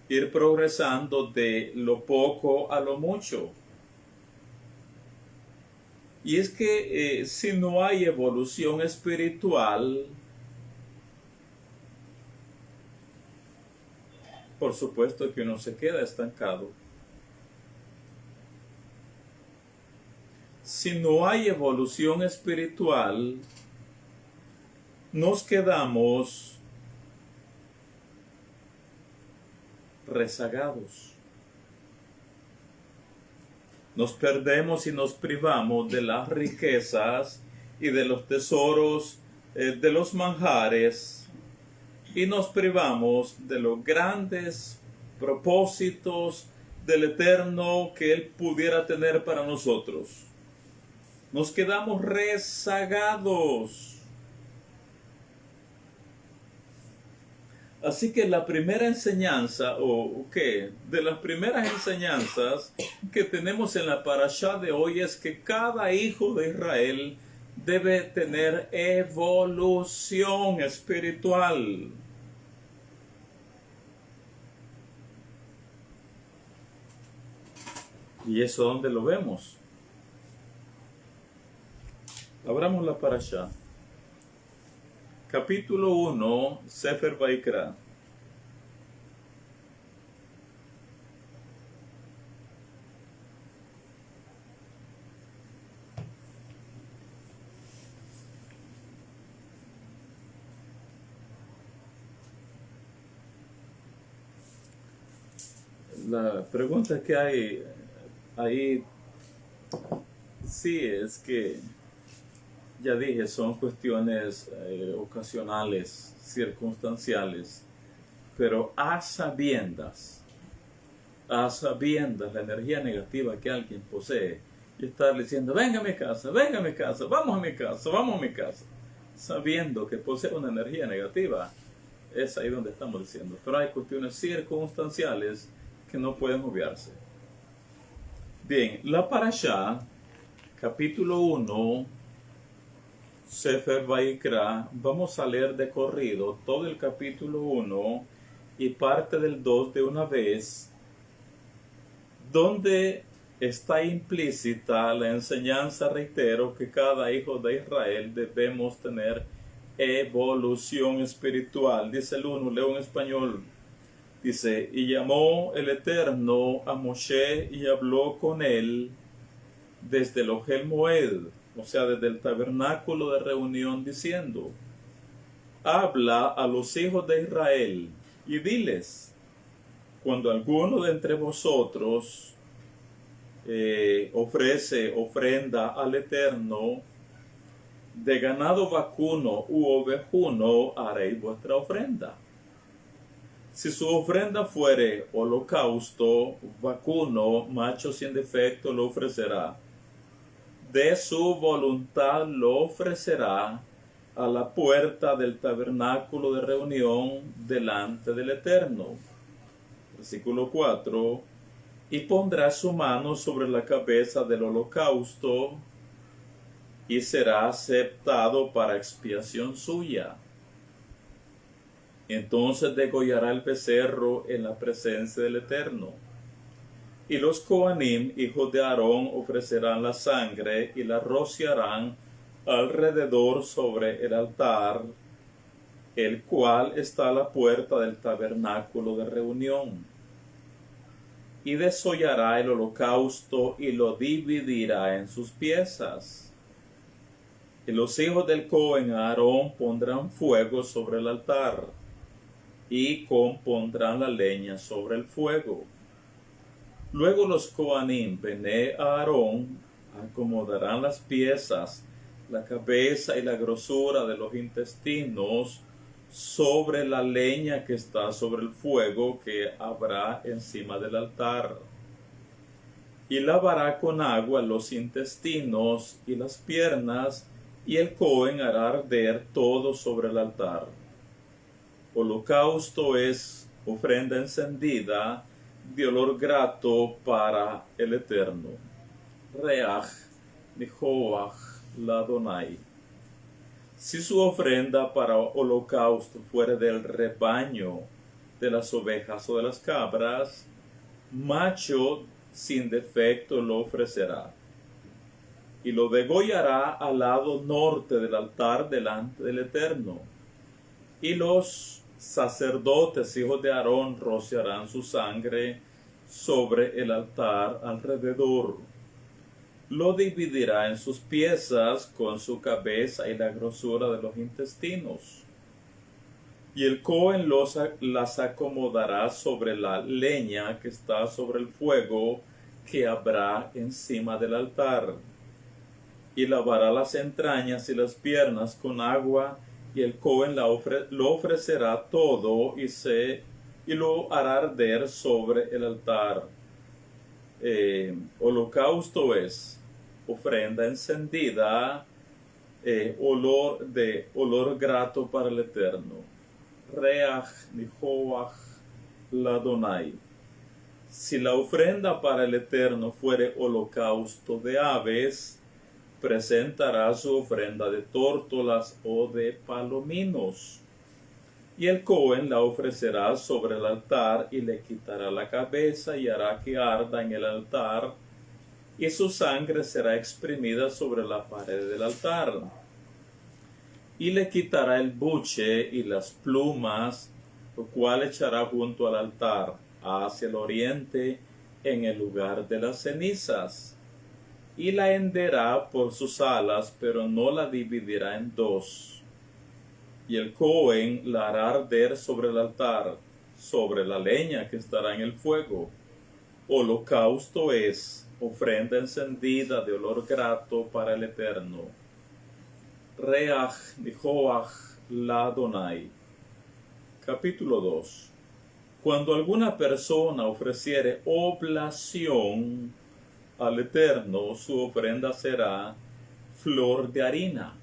ir progresando de lo poco a lo mucho. Y es que si no hay evolución espiritual, por supuesto que uno se queda estancado. Si no hay evolución espiritual, nos quedamos rezagados. Nos perdemos y nos privamos de las riquezas y de los tesoros, de los manjares, y nos privamos de los grandes propósitos del Eterno que Él pudiera tener para nosotros. Nos quedamos rezagados. Así que la primera enseñanza, de las primeras enseñanzas que tenemos en la parashá de hoy es que cada hijo de Israel debe tener evolución espiritual. ¿Y eso dónde lo vemos? Abramos la parashá. Capítulo 1, Sefer Vaikra. La pregunta que hay ahí, sí, es que, ya dije, son cuestiones ocasionales, circunstanciales, pero a sabiendas la energía negativa que alguien posee, y estar diciendo, venga a mi casa, vamos a mi casa, vamos a mi casa, sabiendo que posee una energía negativa, es ahí donde estamos diciendo. Pero hay cuestiones circunstanciales que no pueden obviarse. Bien, la parashá, capítulo 1, Sefer Vaikra, vamos a leer de corrido todo el capítulo 1 y parte del 2 de una vez, donde está implícita la enseñanza, reitero, que cada hijo de Israel debemos tener evolución espiritual. Dice el 1, leo en español. Dice, y llamó el Eterno a Moshe y habló con él desde el Ohel Moed, o sea, desde el tabernáculo de reunión, diciendo, habla a los hijos de Israel y diles, cuando alguno de entre vosotros ofrece ofrenda al Eterno, de ganado vacuno u ovejuno haréis vuestra ofrenda. Si su ofrenda fuere holocausto, vacuno, macho sin defecto lo ofrecerá. De su voluntad lo ofrecerá a la puerta del tabernáculo de reunión delante del Eterno. Versículo 4. Y pondrá su mano sobre la cabeza del holocausto y será aceptado para expiación suya. Entonces degollará el becerro en la presencia del Eterno. Y los Coanim, hijos de Aarón, ofrecerán la sangre y la rociarán alrededor sobre el altar, el cual está a la puerta del tabernáculo de reunión. Y desollará el holocausto y lo dividirá en sus piezas. Y los hijos del Cohen Aarón pondrán fuego sobre el altar y compondrán la leña sobre el fuego. Luego los Coanim, Bené Aarón, acomodarán las piezas, la cabeza y la grosura de los intestinos sobre la leña que está sobre el fuego que habrá encima del altar. Y lavará con agua los intestinos y las piernas, y el Cohen hará arder todo sobre el altar. Holocausto es ofrenda encendida de olor grato para el Eterno. Reach Nihoach Ladonai. Si su ofrenda para holocausto fuere del rebaño de las ovejas o de las cabras, macho sin defecto lo ofrecerá. Y lo degollará al lado norte del altar delante del Eterno. Y los sacerdotes, hijos de Aarón, rociarán su sangre sobre el altar alrededor. Lo dividirá en sus piezas con su cabeza y la grosura de los intestinos. Y el Cohen las acomodará sobre la leña que está sobre el fuego que habrá encima del altar. Y lavará las entrañas y las piernas con agua, y el Cohen lo ofrecerá todo y lo hará arder sobre el altar. Holocausto es ofrenda encendida, olor grato para el Eterno. Reach Nihoach Ladonai. Si la ofrenda para el Eterno fuere holocausto de aves, presentará su ofrenda de tórtolas o de palominos. Y el Cohen la ofrecerá sobre el altar y le quitará la cabeza y hará que arda en el altar y su sangre será exprimida sobre la pared del altar. Y le quitará el buche y las plumas, lo cual echará junto al altar, hacia el oriente, en el lugar de las cenizas. Y la henderá por sus alas, pero no la dividirá en dos. Y el Cohen la hará arder sobre el altar, sobre la leña que estará en el fuego. Holocausto es ofrenda encendida de olor grato para el Eterno. Reach Nihoach la Adonai. Capítulo 2. Cuando alguna persona ofreciere oblación al Eterno, su ofrenda será flor de harina,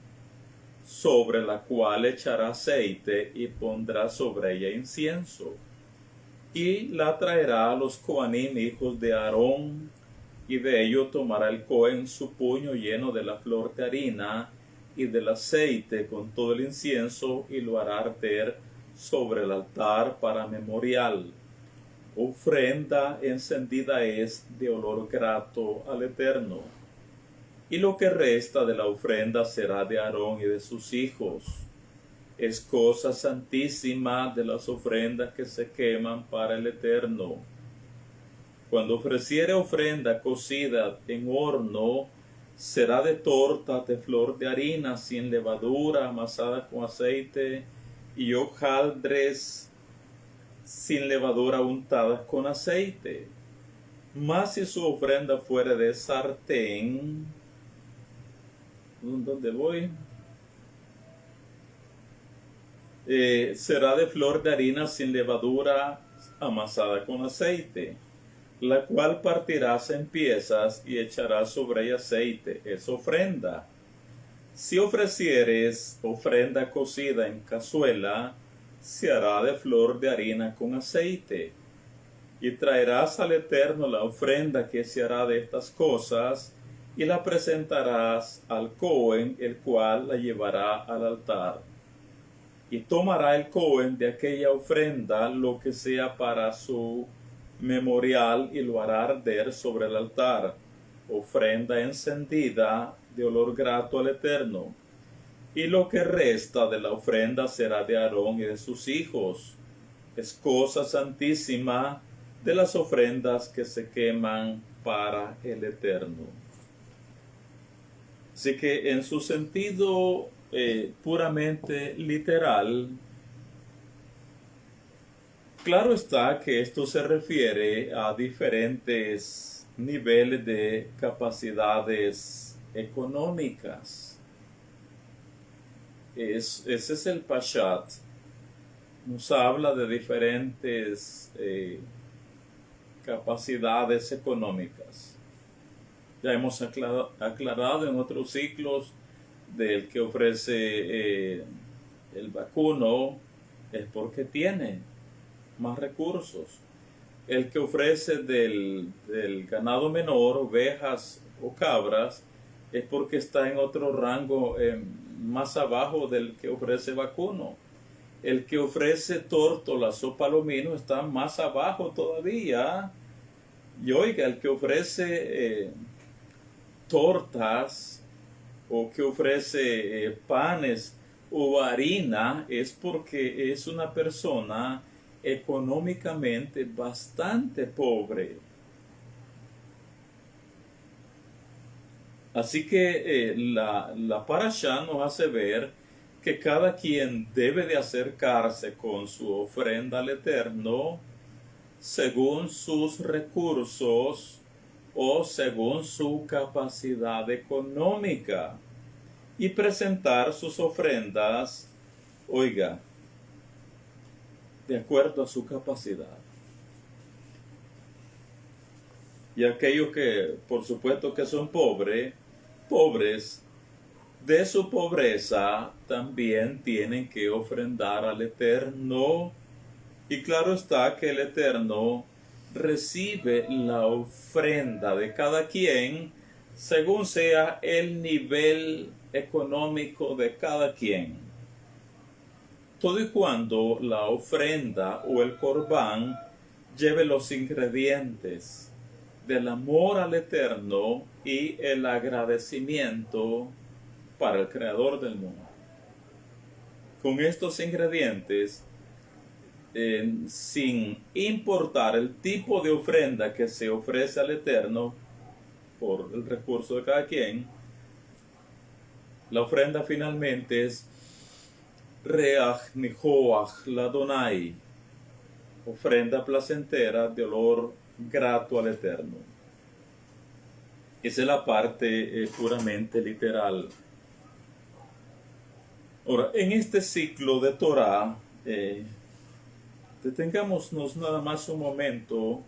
sobre la cual echará aceite y pondrá sobre ella incienso. Y la traerá a los Coanim, hijos de Aarón, y de ello tomará el Cohen su puño lleno de la flor de harina y del aceite con todo el incienso, y lo hará arder sobre el altar para memorial. Ofrenda encendida es de olor grato al Eterno. Y lo que resta de la ofrenda será de Aarón y de sus hijos. Es cosa santísima de las ofrendas que se queman para el Eterno. Cuando ofreciere ofrenda cocida en horno, será de torta de flor de harina sin levadura, amasada con aceite, y hojaldres sin levadura untadas con aceite. Mas si su ofrenda fuere de sartén, ¿dónde voy? Será de flor de harina sin levadura, amasada con aceite, la cual partirás en piezas y echarás sobre ella aceite. Es ofrenda. Si ofrecieres ofrenda cocida en cazuela, se hará de flor de harina con aceite. Y traerás al Eterno la ofrenda que se hará de estas cosas, y la presentarás al Cohen, el cual la llevará al altar. Y tomará el Cohen de aquella ofrenda lo que sea para su memorial, y lo hará arder sobre el altar, ofrenda encendida de olor grato al Eterno. Y lo que resta de la ofrenda será de Aarón y de sus hijos. Es cosa santísima de las ofrendas que se queman para el Eterno. Así que en su sentido puramente literal, claro está que esto se refiere a diferentes niveles de capacidades económicas. Ese es el Pashat. Nos habla de diferentes capacidades económicas. Ya hemos aclarado en otros ciclos del que ofrece el vacuno es porque tiene más recursos. El que ofrece del ganado menor, ovejas o cabras, es porque está en otro rango más abajo del que ofrece vacuno. El que ofrece tórtolas o palominos está más abajo todavía. Y oiga, el que ofrece tortas o que ofrece panes o harina es porque es una persona económicamente bastante pobre. Así que la parashá nos hace ver que cada quien debe de acercarse con su ofrenda al Eterno según sus recursos o según su capacidad económica, y presentar sus ofrendas, oiga, de acuerdo a su capacidad. Y aquellos que, por supuesto que son pobres, de su pobreza también tienen que ofrendar al Eterno. Y claro está que el Eterno recibe la ofrenda de cada quien según sea el nivel económico de cada quien. Todo y cuando la ofrenda o el corbán lleve los ingredientes del amor al Eterno y el agradecimiento para el Creador del mundo. Con estos ingredientes, sin importar el tipo de ofrenda que se ofrece al Eterno por el recurso de cada quien, la ofrenda finalmente es Reach Nihoach Ladonai, ofrenda placentera de olor grato al Eterno. Esa es la parte puramente literal. Ahora, en este ciclo de Torah, detengámonos nada más un momento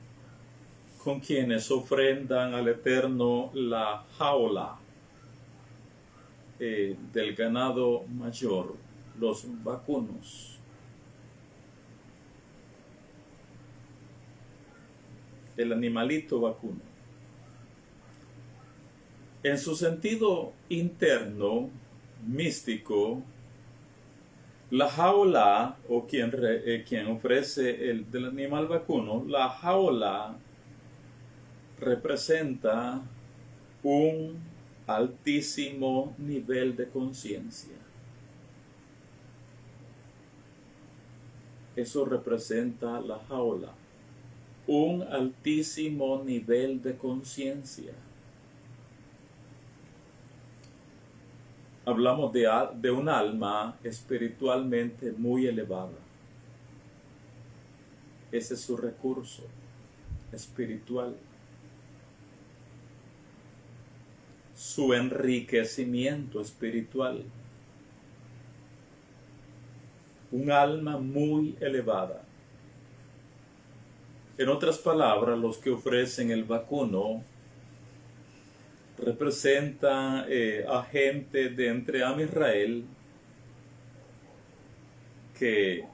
con quienes ofrendan al Eterno la jaula del ganado mayor, los vacunos. El animalito vacuno. En su sentido interno, místico, la jaula, o quien ofrece el del animal vacuno, la jaula representa un altísimo nivel de conciencia. Eso representa la jaula, un altísimo nivel de conciencia. Hablamos de un alma espiritualmente muy elevada. Ese es su recurso espiritual. Su enriquecimiento espiritual. Un alma muy elevada. En otras palabras, los que ofrecen el vacuno representan a gente de entre Am Israel que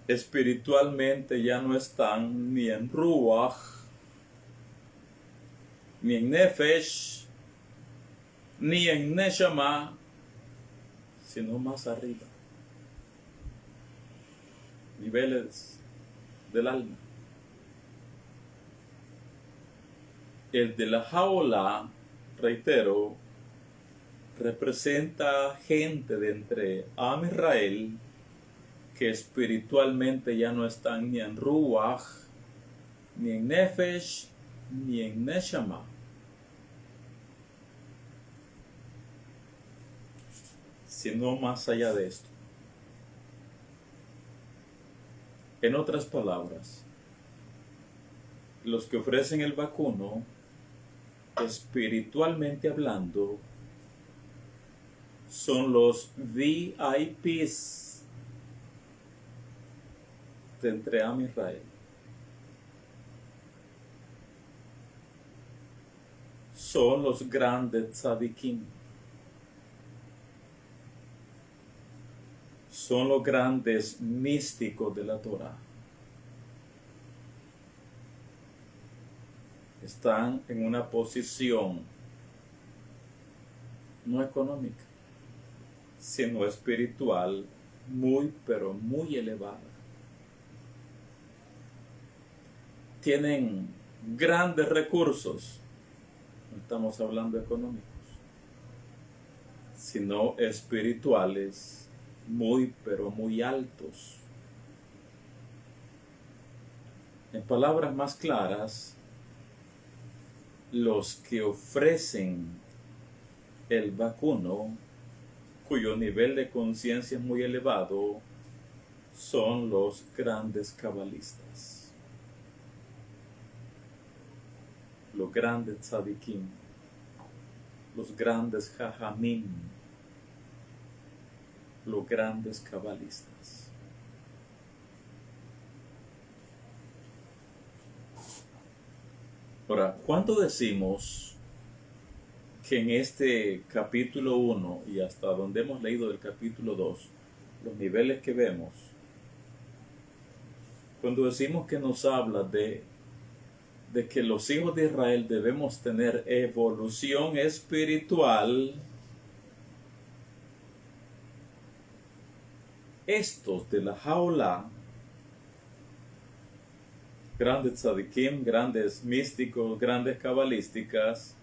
espiritualmente ya no están ni en Ruach, ni en Nefesh, ni en Neshama, sino más arriba. Niveles del alma. El de la jaula, reitero, representa gente de entre Am Israel que espiritualmente ya no están ni en Ruach, ni en Nefesh, ni en Neshama. Sino más allá de esto. En otras palabras, los que ofrecen el vacuno, espiritualmente hablando, son los VIPs de entre Am Israel. Son los grandes tzadikim. Son los grandes místicos de la Torah. Están en una posición no económica, sino espiritual, muy, pero muy elevada. Tienen grandes recursos, no estamos hablando económicos, sino espirituales, muy, pero muy altos. En palabras más claras, los que ofrecen el vacuno, cuyo nivel de conciencia es muy elevado, son los grandes cabalistas, los grandes tzadikim, los grandes jajamim, los grandes cabalistas. Ahora, ¿cuánto decimos que en este capítulo 1 y hasta donde hemos leído del capítulo 2, los niveles que vemos, cuando decimos que nos habla de que los hijos de Israel debemos tener evolución espiritual, estos de la jaula grandes tzadikim, grandes místicos, grandes cabalistas,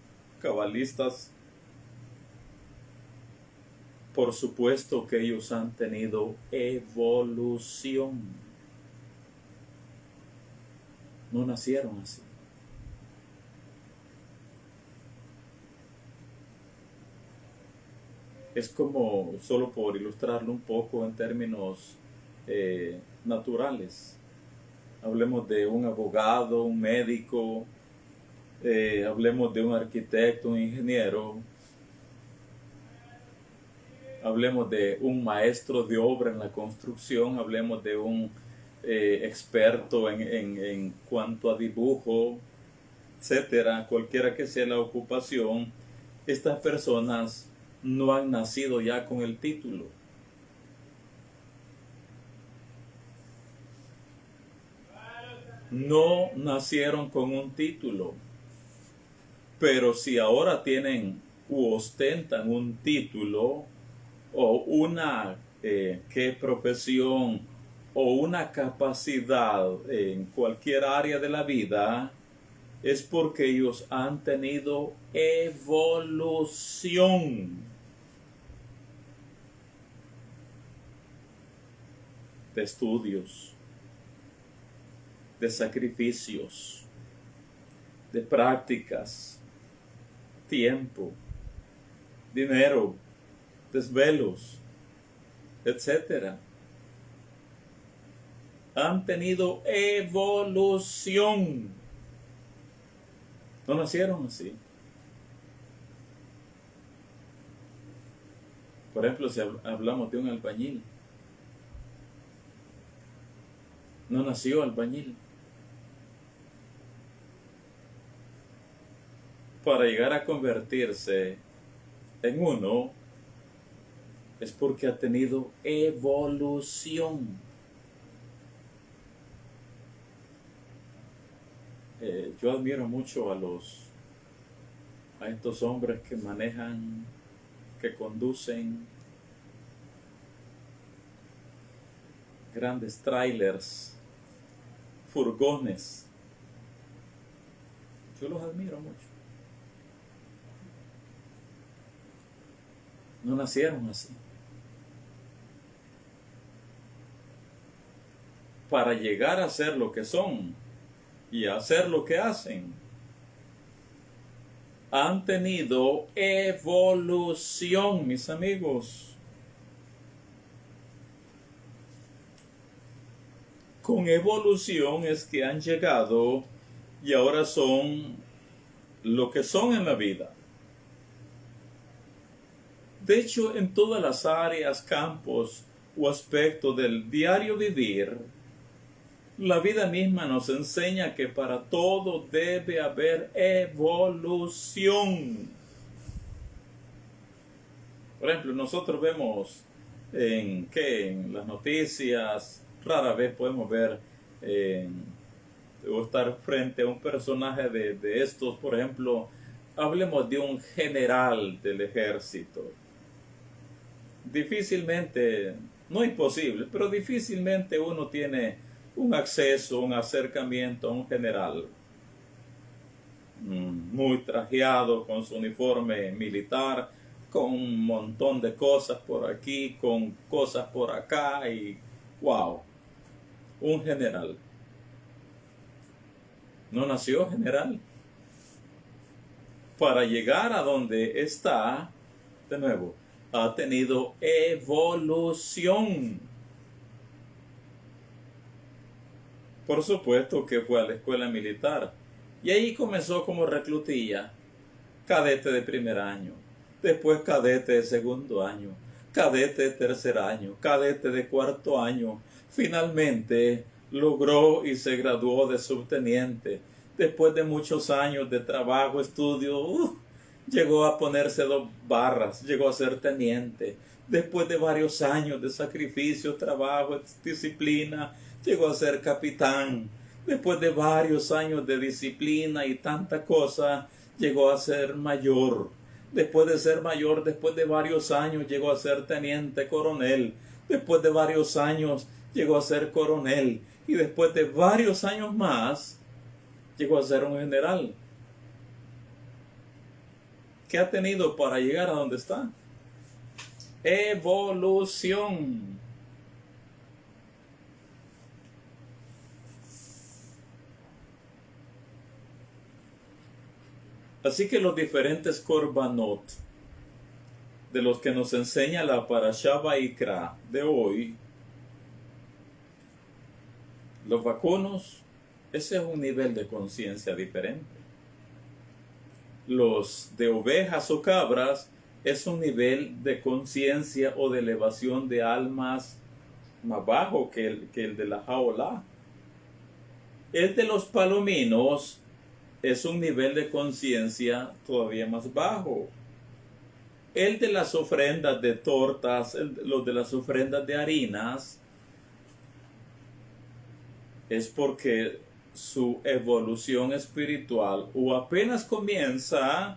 por supuesto que ellos han tenido evolución. No nacieron así. Es como, solo por ilustrarlo un poco en términos naturales. Hablemos de un abogado, un médico, hablemos de un arquitecto, un ingeniero, hablemos de un maestro de obra en la construcción, hablemos de un experto en cuanto a dibujo, etcétera, cualquiera que sea la ocupación. Estas personas no han nacido ya con el título. No nacieron con un título. Pero si ahora tienen u ostentan un título o una profesión o una capacidad en cualquier área de la vida, es porque ellos han tenido evolución de estudios, de sacrificios, de prácticas, tiempo, dinero, desvelos, etc. Han tenido evolución. No nacieron así. Por ejemplo, si hablamos de un albañil, no nació albañil. Para llegar a convertirse en uno, es porque ha tenido evolución. Yo admiro mucho a estos hombres que manejan, que conducen grandes trailers, furgones. Yo los admiro mucho. No nacieron así. Para llegar a ser lo que son y a hacer lo que hacen, han tenido evolución, mis amigos. Con evolución es que han llegado y ahora son lo que son en la vida. De hecho, en todas las áreas, campos o aspectos del diario vivir, la vida misma nos enseña que para todo debe haber evolución. Por ejemplo, nosotros vemos en las noticias, rara vez podemos ver o estar frente a un personaje de estos. Por ejemplo, hablemos de un general del ejército. Difícilmente, no imposible, pero difícilmente uno tiene un acceso, un acercamiento a un general muy trajeado, con su uniforme militar, con un montón de cosas por aquí, con cosas por acá, y wow, un general. No nació general. Para llegar a donde está, de nuevo, ha tenido evolución. Por supuesto que fue a la escuela militar y ahí comenzó como reclutilla, cadete de primer año, después cadete de segundo año, cadete de tercer año, cadete de cuarto año. Finalmente logró y se graduó de subteniente. Después de muchos años de trabajo, estudio, llegó a ponerse 2 barras, llegó a ser teniente. Después de varios años de sacrificio, trabajo, disciplina, llegó a ser capitán. Después de varios años de disciplina y tanta cosa, llegó a ser mayor. Después de ser mayor, después de varios años, llegó a ser teniente coronel. Después de varios años, llegó a ser coronel y después de varios años más llegó a ser un general. ¿Qué ha tenido para llegar a donde está? Evolución. Así que los diferentes korbanot de los que nos enseña la Parashá Vaikra de hoy, los vacunos, ese es un nivel de conciencia diferente. Los de ovejas o cabras es un nivel de conciencia o de elevación de almas más bajo que el de la jaula. El de los palominos es un nivel de conciencia todavía más bajo. El de las ofrendas de tortas, los de las ofrendas de harinas, es porque su evolución espiritual o apenas comienza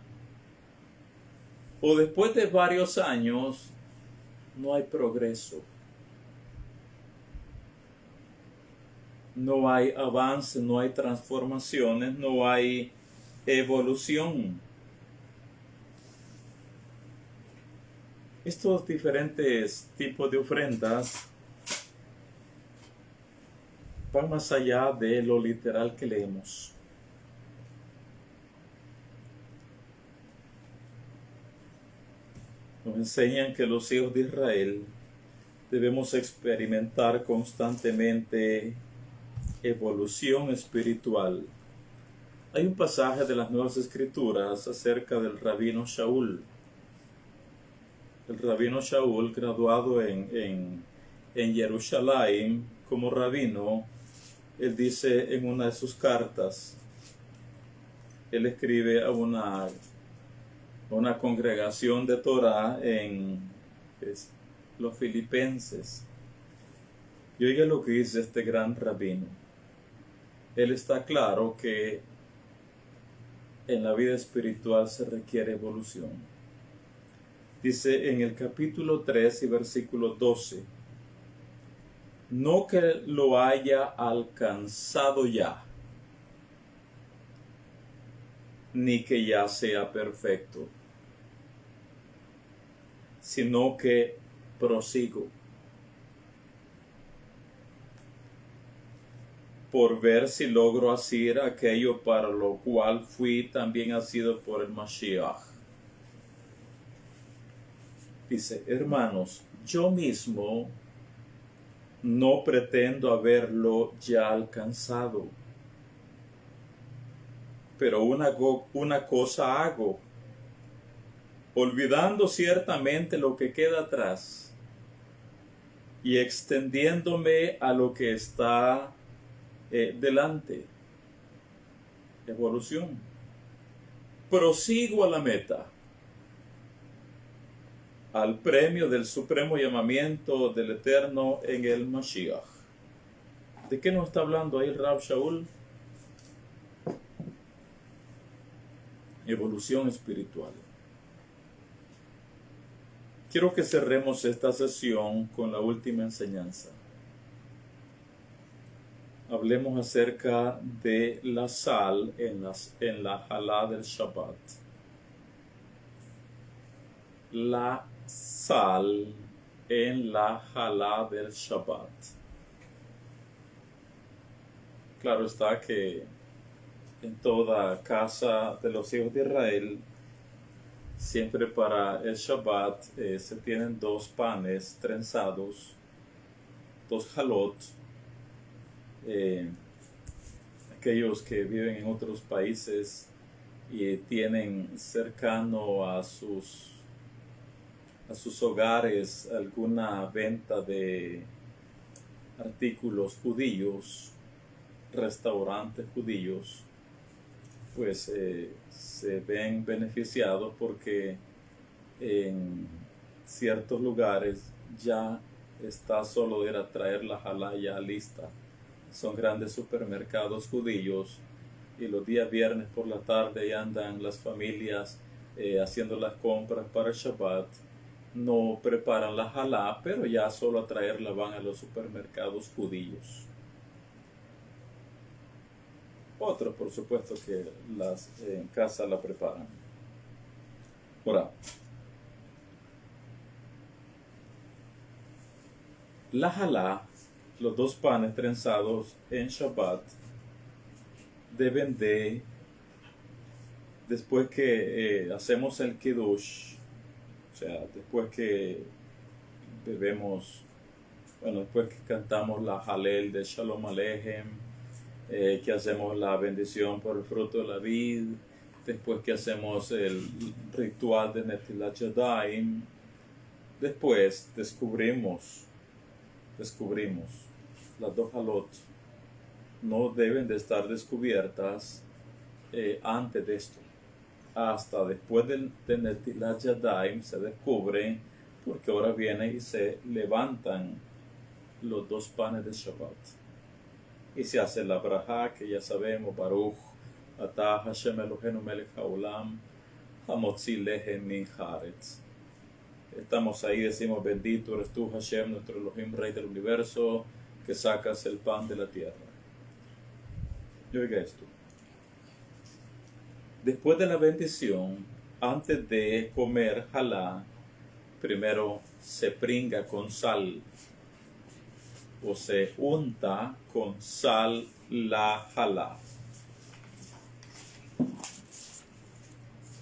o después de varios años no hay progreso. No hay avance, no hay transformaciones, no hay evolución. Estos diferentes tipos de ofrendas van más allá de lo literal que leemos. Nos enseñan que los hijos de Israel debemos experimentar constantemente evolución espiritual. Hay un pasaje de las Nuevas Escrituras acerca del rabino Shaul. El rabino Shaul, graduado en Jerusalén como rabino, él dice en una de sus cartas, él escribe a una congregación de Torah en los Filipenses. Y oiga lo que dice este gran rabino. Él está claro que en la vida espiritual se requiere evolución. Dice en el capítulo 3 y versículo 12, no que lo haya alcanzado ya, ni que ya sea perfecto, sino que prosigo por ver si logro hacer aquello para lo cual fui también asido por el Mashiach. Dice, hermanos, yo mismo no pretendo haberlo ya alcanzado, pero una cosa hago, olvidando ciertamente lo que queda atrás y extendiéndome a lo que está delante. Evolución. Prosigo a la meta, al premio del supremo llamamiento del Eterno en el Mashiach. ¿De qué nos está hablando ahí el Rab Shaul? Evolución espiritual. Quiero que cerremos esta sesión con la última enseñanza. Hablemos acerca de la sal en la halá del Shabbat. La sal en la halá del Shabbat. Claro está que en toda casa de los hijos de Israel, siempre para el Shabbat se tienen dos panes trenzados, dos halot. Aquellos que viven en otros países y tienen cercano a sus hogares alguna venta de artículos judíos, restaurantes judíos, pues se ven beneficiados porque en ciertos lugares ya está solo de ir a traer la halá ya lista. Son grandes supermercados judíos y los días viernes por la tarde andan las familias haciendo las compras para el Shabbat no preparan la jalá, pero ya solo a traerla van a los supermercados judíos. Otros, por supuesto, que en casa la preparan. Ahora, la jalá, los dos panes trenzados en Shabbat, deben de, después que hacemos el kiddush, o sea, después que bebemos, bueno, después que cantamos la Halel de Shalom Aleichem, que hacemos la bendición por el fruto de la vid, después que hacemos el ritual de Netilat Yadayim, después descubrimos las dos halot no deben de estar descubiertas antes de esto. Hasta después de Netilat Yadayim se descubre, porque ahora viene y se levantan los dos panes de Shabbat. Y se hace la braja, que ya sabemos, Baruch, Atah Hashem Eloheinu Melech Haolam, Hamotzi Lehem Min Haaretz. Estamos ahí, decimos, bendito eres tú, Hashem, nuestro Elohim, Rey del universo, que sacas el pan de la tierra. Y oiga esto. Después de la bendición, antes de comer jalá, primero se pringa con sal, o se unta con sal la jalá.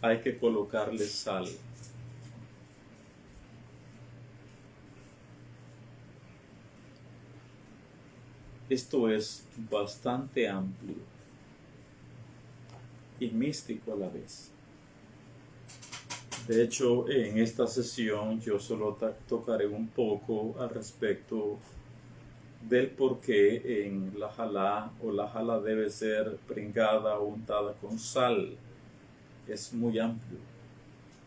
Hay que colocarle sal. Esto es bastante amplio y místico a la vez. De hecho, en esta sesión yo solo tocaré un poco al respecto del por qué en la jalá o la jalá debe ser pringada o untada con sal. Es muy amplio.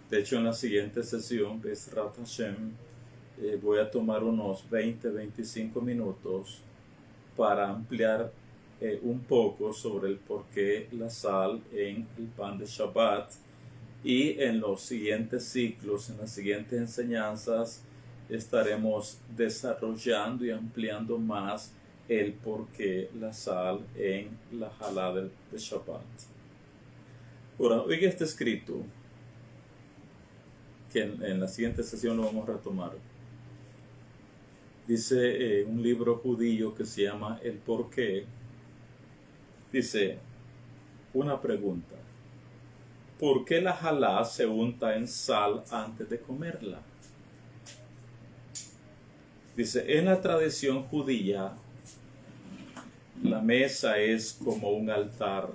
De hecho, en la siguiente sesión, Bezrat Hashem, voy a tomar unos 20-25 minutos para ampliar un poco sobre el por qué la sal en el pan de Shabbat, y en los siguientes ciclos, en las siguientes enseñanzas, estaremos desarrollando y ampliando más el por qué la sal en la jalá de Shabbat. Ahora, oiga este escrito, que en la siguiente sesión lo vamos a retomar. Dice un libro judío que se llama El Porqué. Dice una pregunta: ¿por qué la jalá se unta en sal antes de comerla? Dice, en la tradición judía, la mesa es como un altar.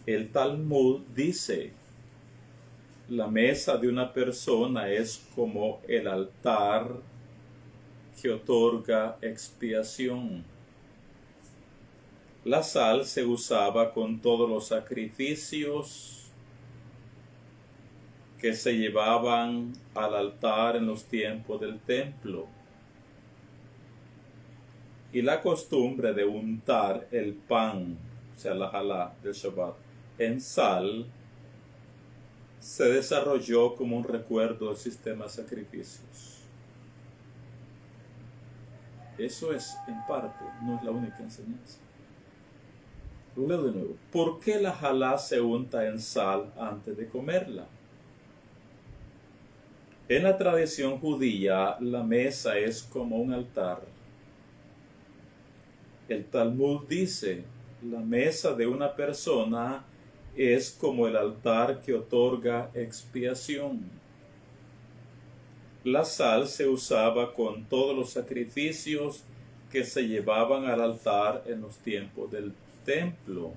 El Talmud dice, la mesa de una persona es como el altar que otorga expiación. La sal se usaba con todos los sacrificios que se llevaban al altar en los tiempos del templo. Y la costumbre de untar el pan, o sea, la jalá del Shabbat, en sal, se desarrolló como un recuerdo del sistema de sacrificios. Eso es, en parte, no es la única enseñanza. Lo leo de nuevo. ¿Por qué la jalá se unta en sal antes de comerla? En la tradición judía, la mesa es como un altar. El Talmud dice, la mesa de una persona es como el altar que otorga expiación. La sal se usaba con todos los sacrificios que se llevaban al altar en los tiempos del templo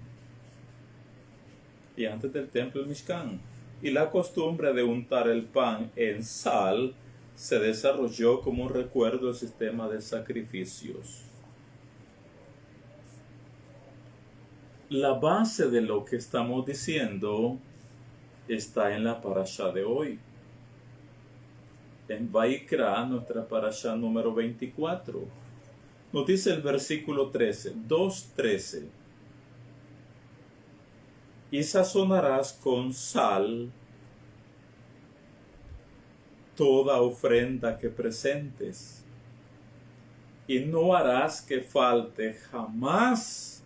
y antes del templo, el Mishkan. Y la costumbre de untar el pan en sal se desarrolló como un recuerdo del sistema de sacrificios. La base de lo que estamos diciendo está en la parashá de hoy. En Vaikra, nuestra parashá número 24. Nos dice el versículo 13, 2:13. Y sazonarás con sal toda ofrenda que presentes, y no harás que falte jamás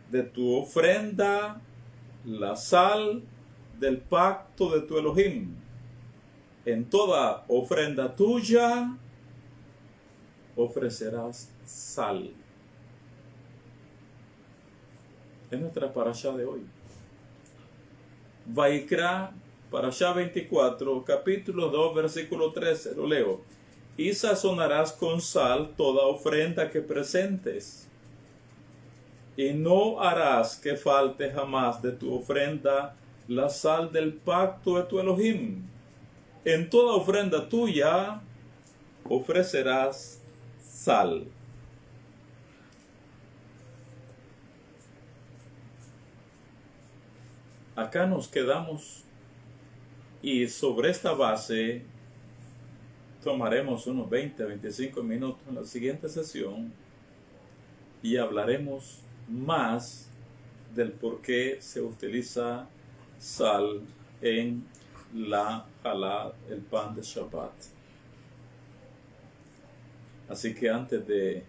de tu ofrenda la sal del pacto de tu Elohim. En toda ofrenda tuya ofrecerás sal. Es nuestra parashá de hoy. Vaikra, parashá 24, capítulo 2, versículo 13, lo leo. Y sazonarás con sal toda ofrenda que presentes, y no harás que falte jamás de tu ofrenda la sal del pacto de tu Elohim. En toda ofrenda tuya ofrecerás sal. Acá nos quedamos y sobre esta base tomaremos unos 20 a 25 minutos en la siguiente sesión y hablaremos más del por qué se utiliza sal en la halá, el pan de Shabbat. Así que antes de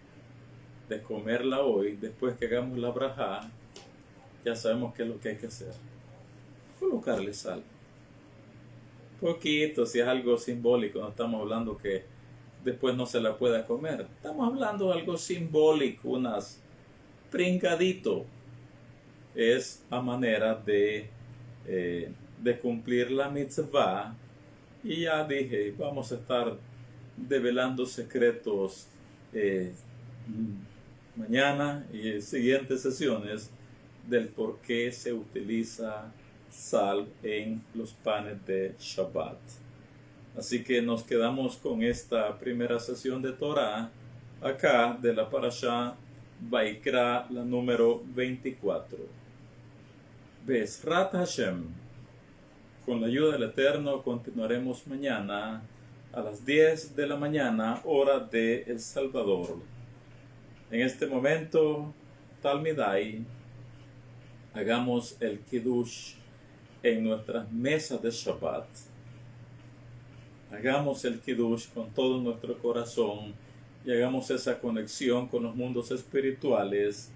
comerla hoy, después que hagamos la brajá, ya sabemos qué es lo que hay que hacer. Colocarle sal. Poquito, si es algo simbólico, no estamos hablando que después no se la pueda comer. Estamos hablando de algo simbólico, unas pringadito. Es a manera de cumplir la mitzvah. Y ya dije, vamos a estar develando secretos mañana y en siguientes sesiones del por qué se utiliza sal en los panes de Shabbat. Así que nos quedamos con esta primera sesión de Torah acá de la parashá Vaikra, la número 24. Bezrat Hashem. Con la ayuda del Eterno continuaremos mañana a las 10 de la mañana, hora de El Salvador. En este momento, Talmidai, hagamos el Kiddush en nuestras mesas de Shabbat. Hagamos el Kiddush con todo nuestro corazón y hagamos esa conexión con los mundos espirituales.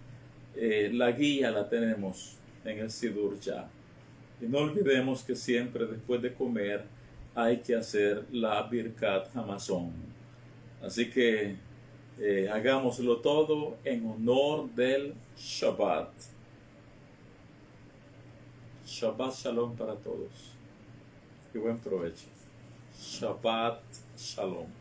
La guía la tenemos en el Sidur ya. Y no olvidemos que siempre después de comer hay que hacer la Birkat Hamazon. Así que hagámoslo todo en honor del Shabbat. Shabbat Shalom para todos. Y buen provecho. Shabbat Shalom.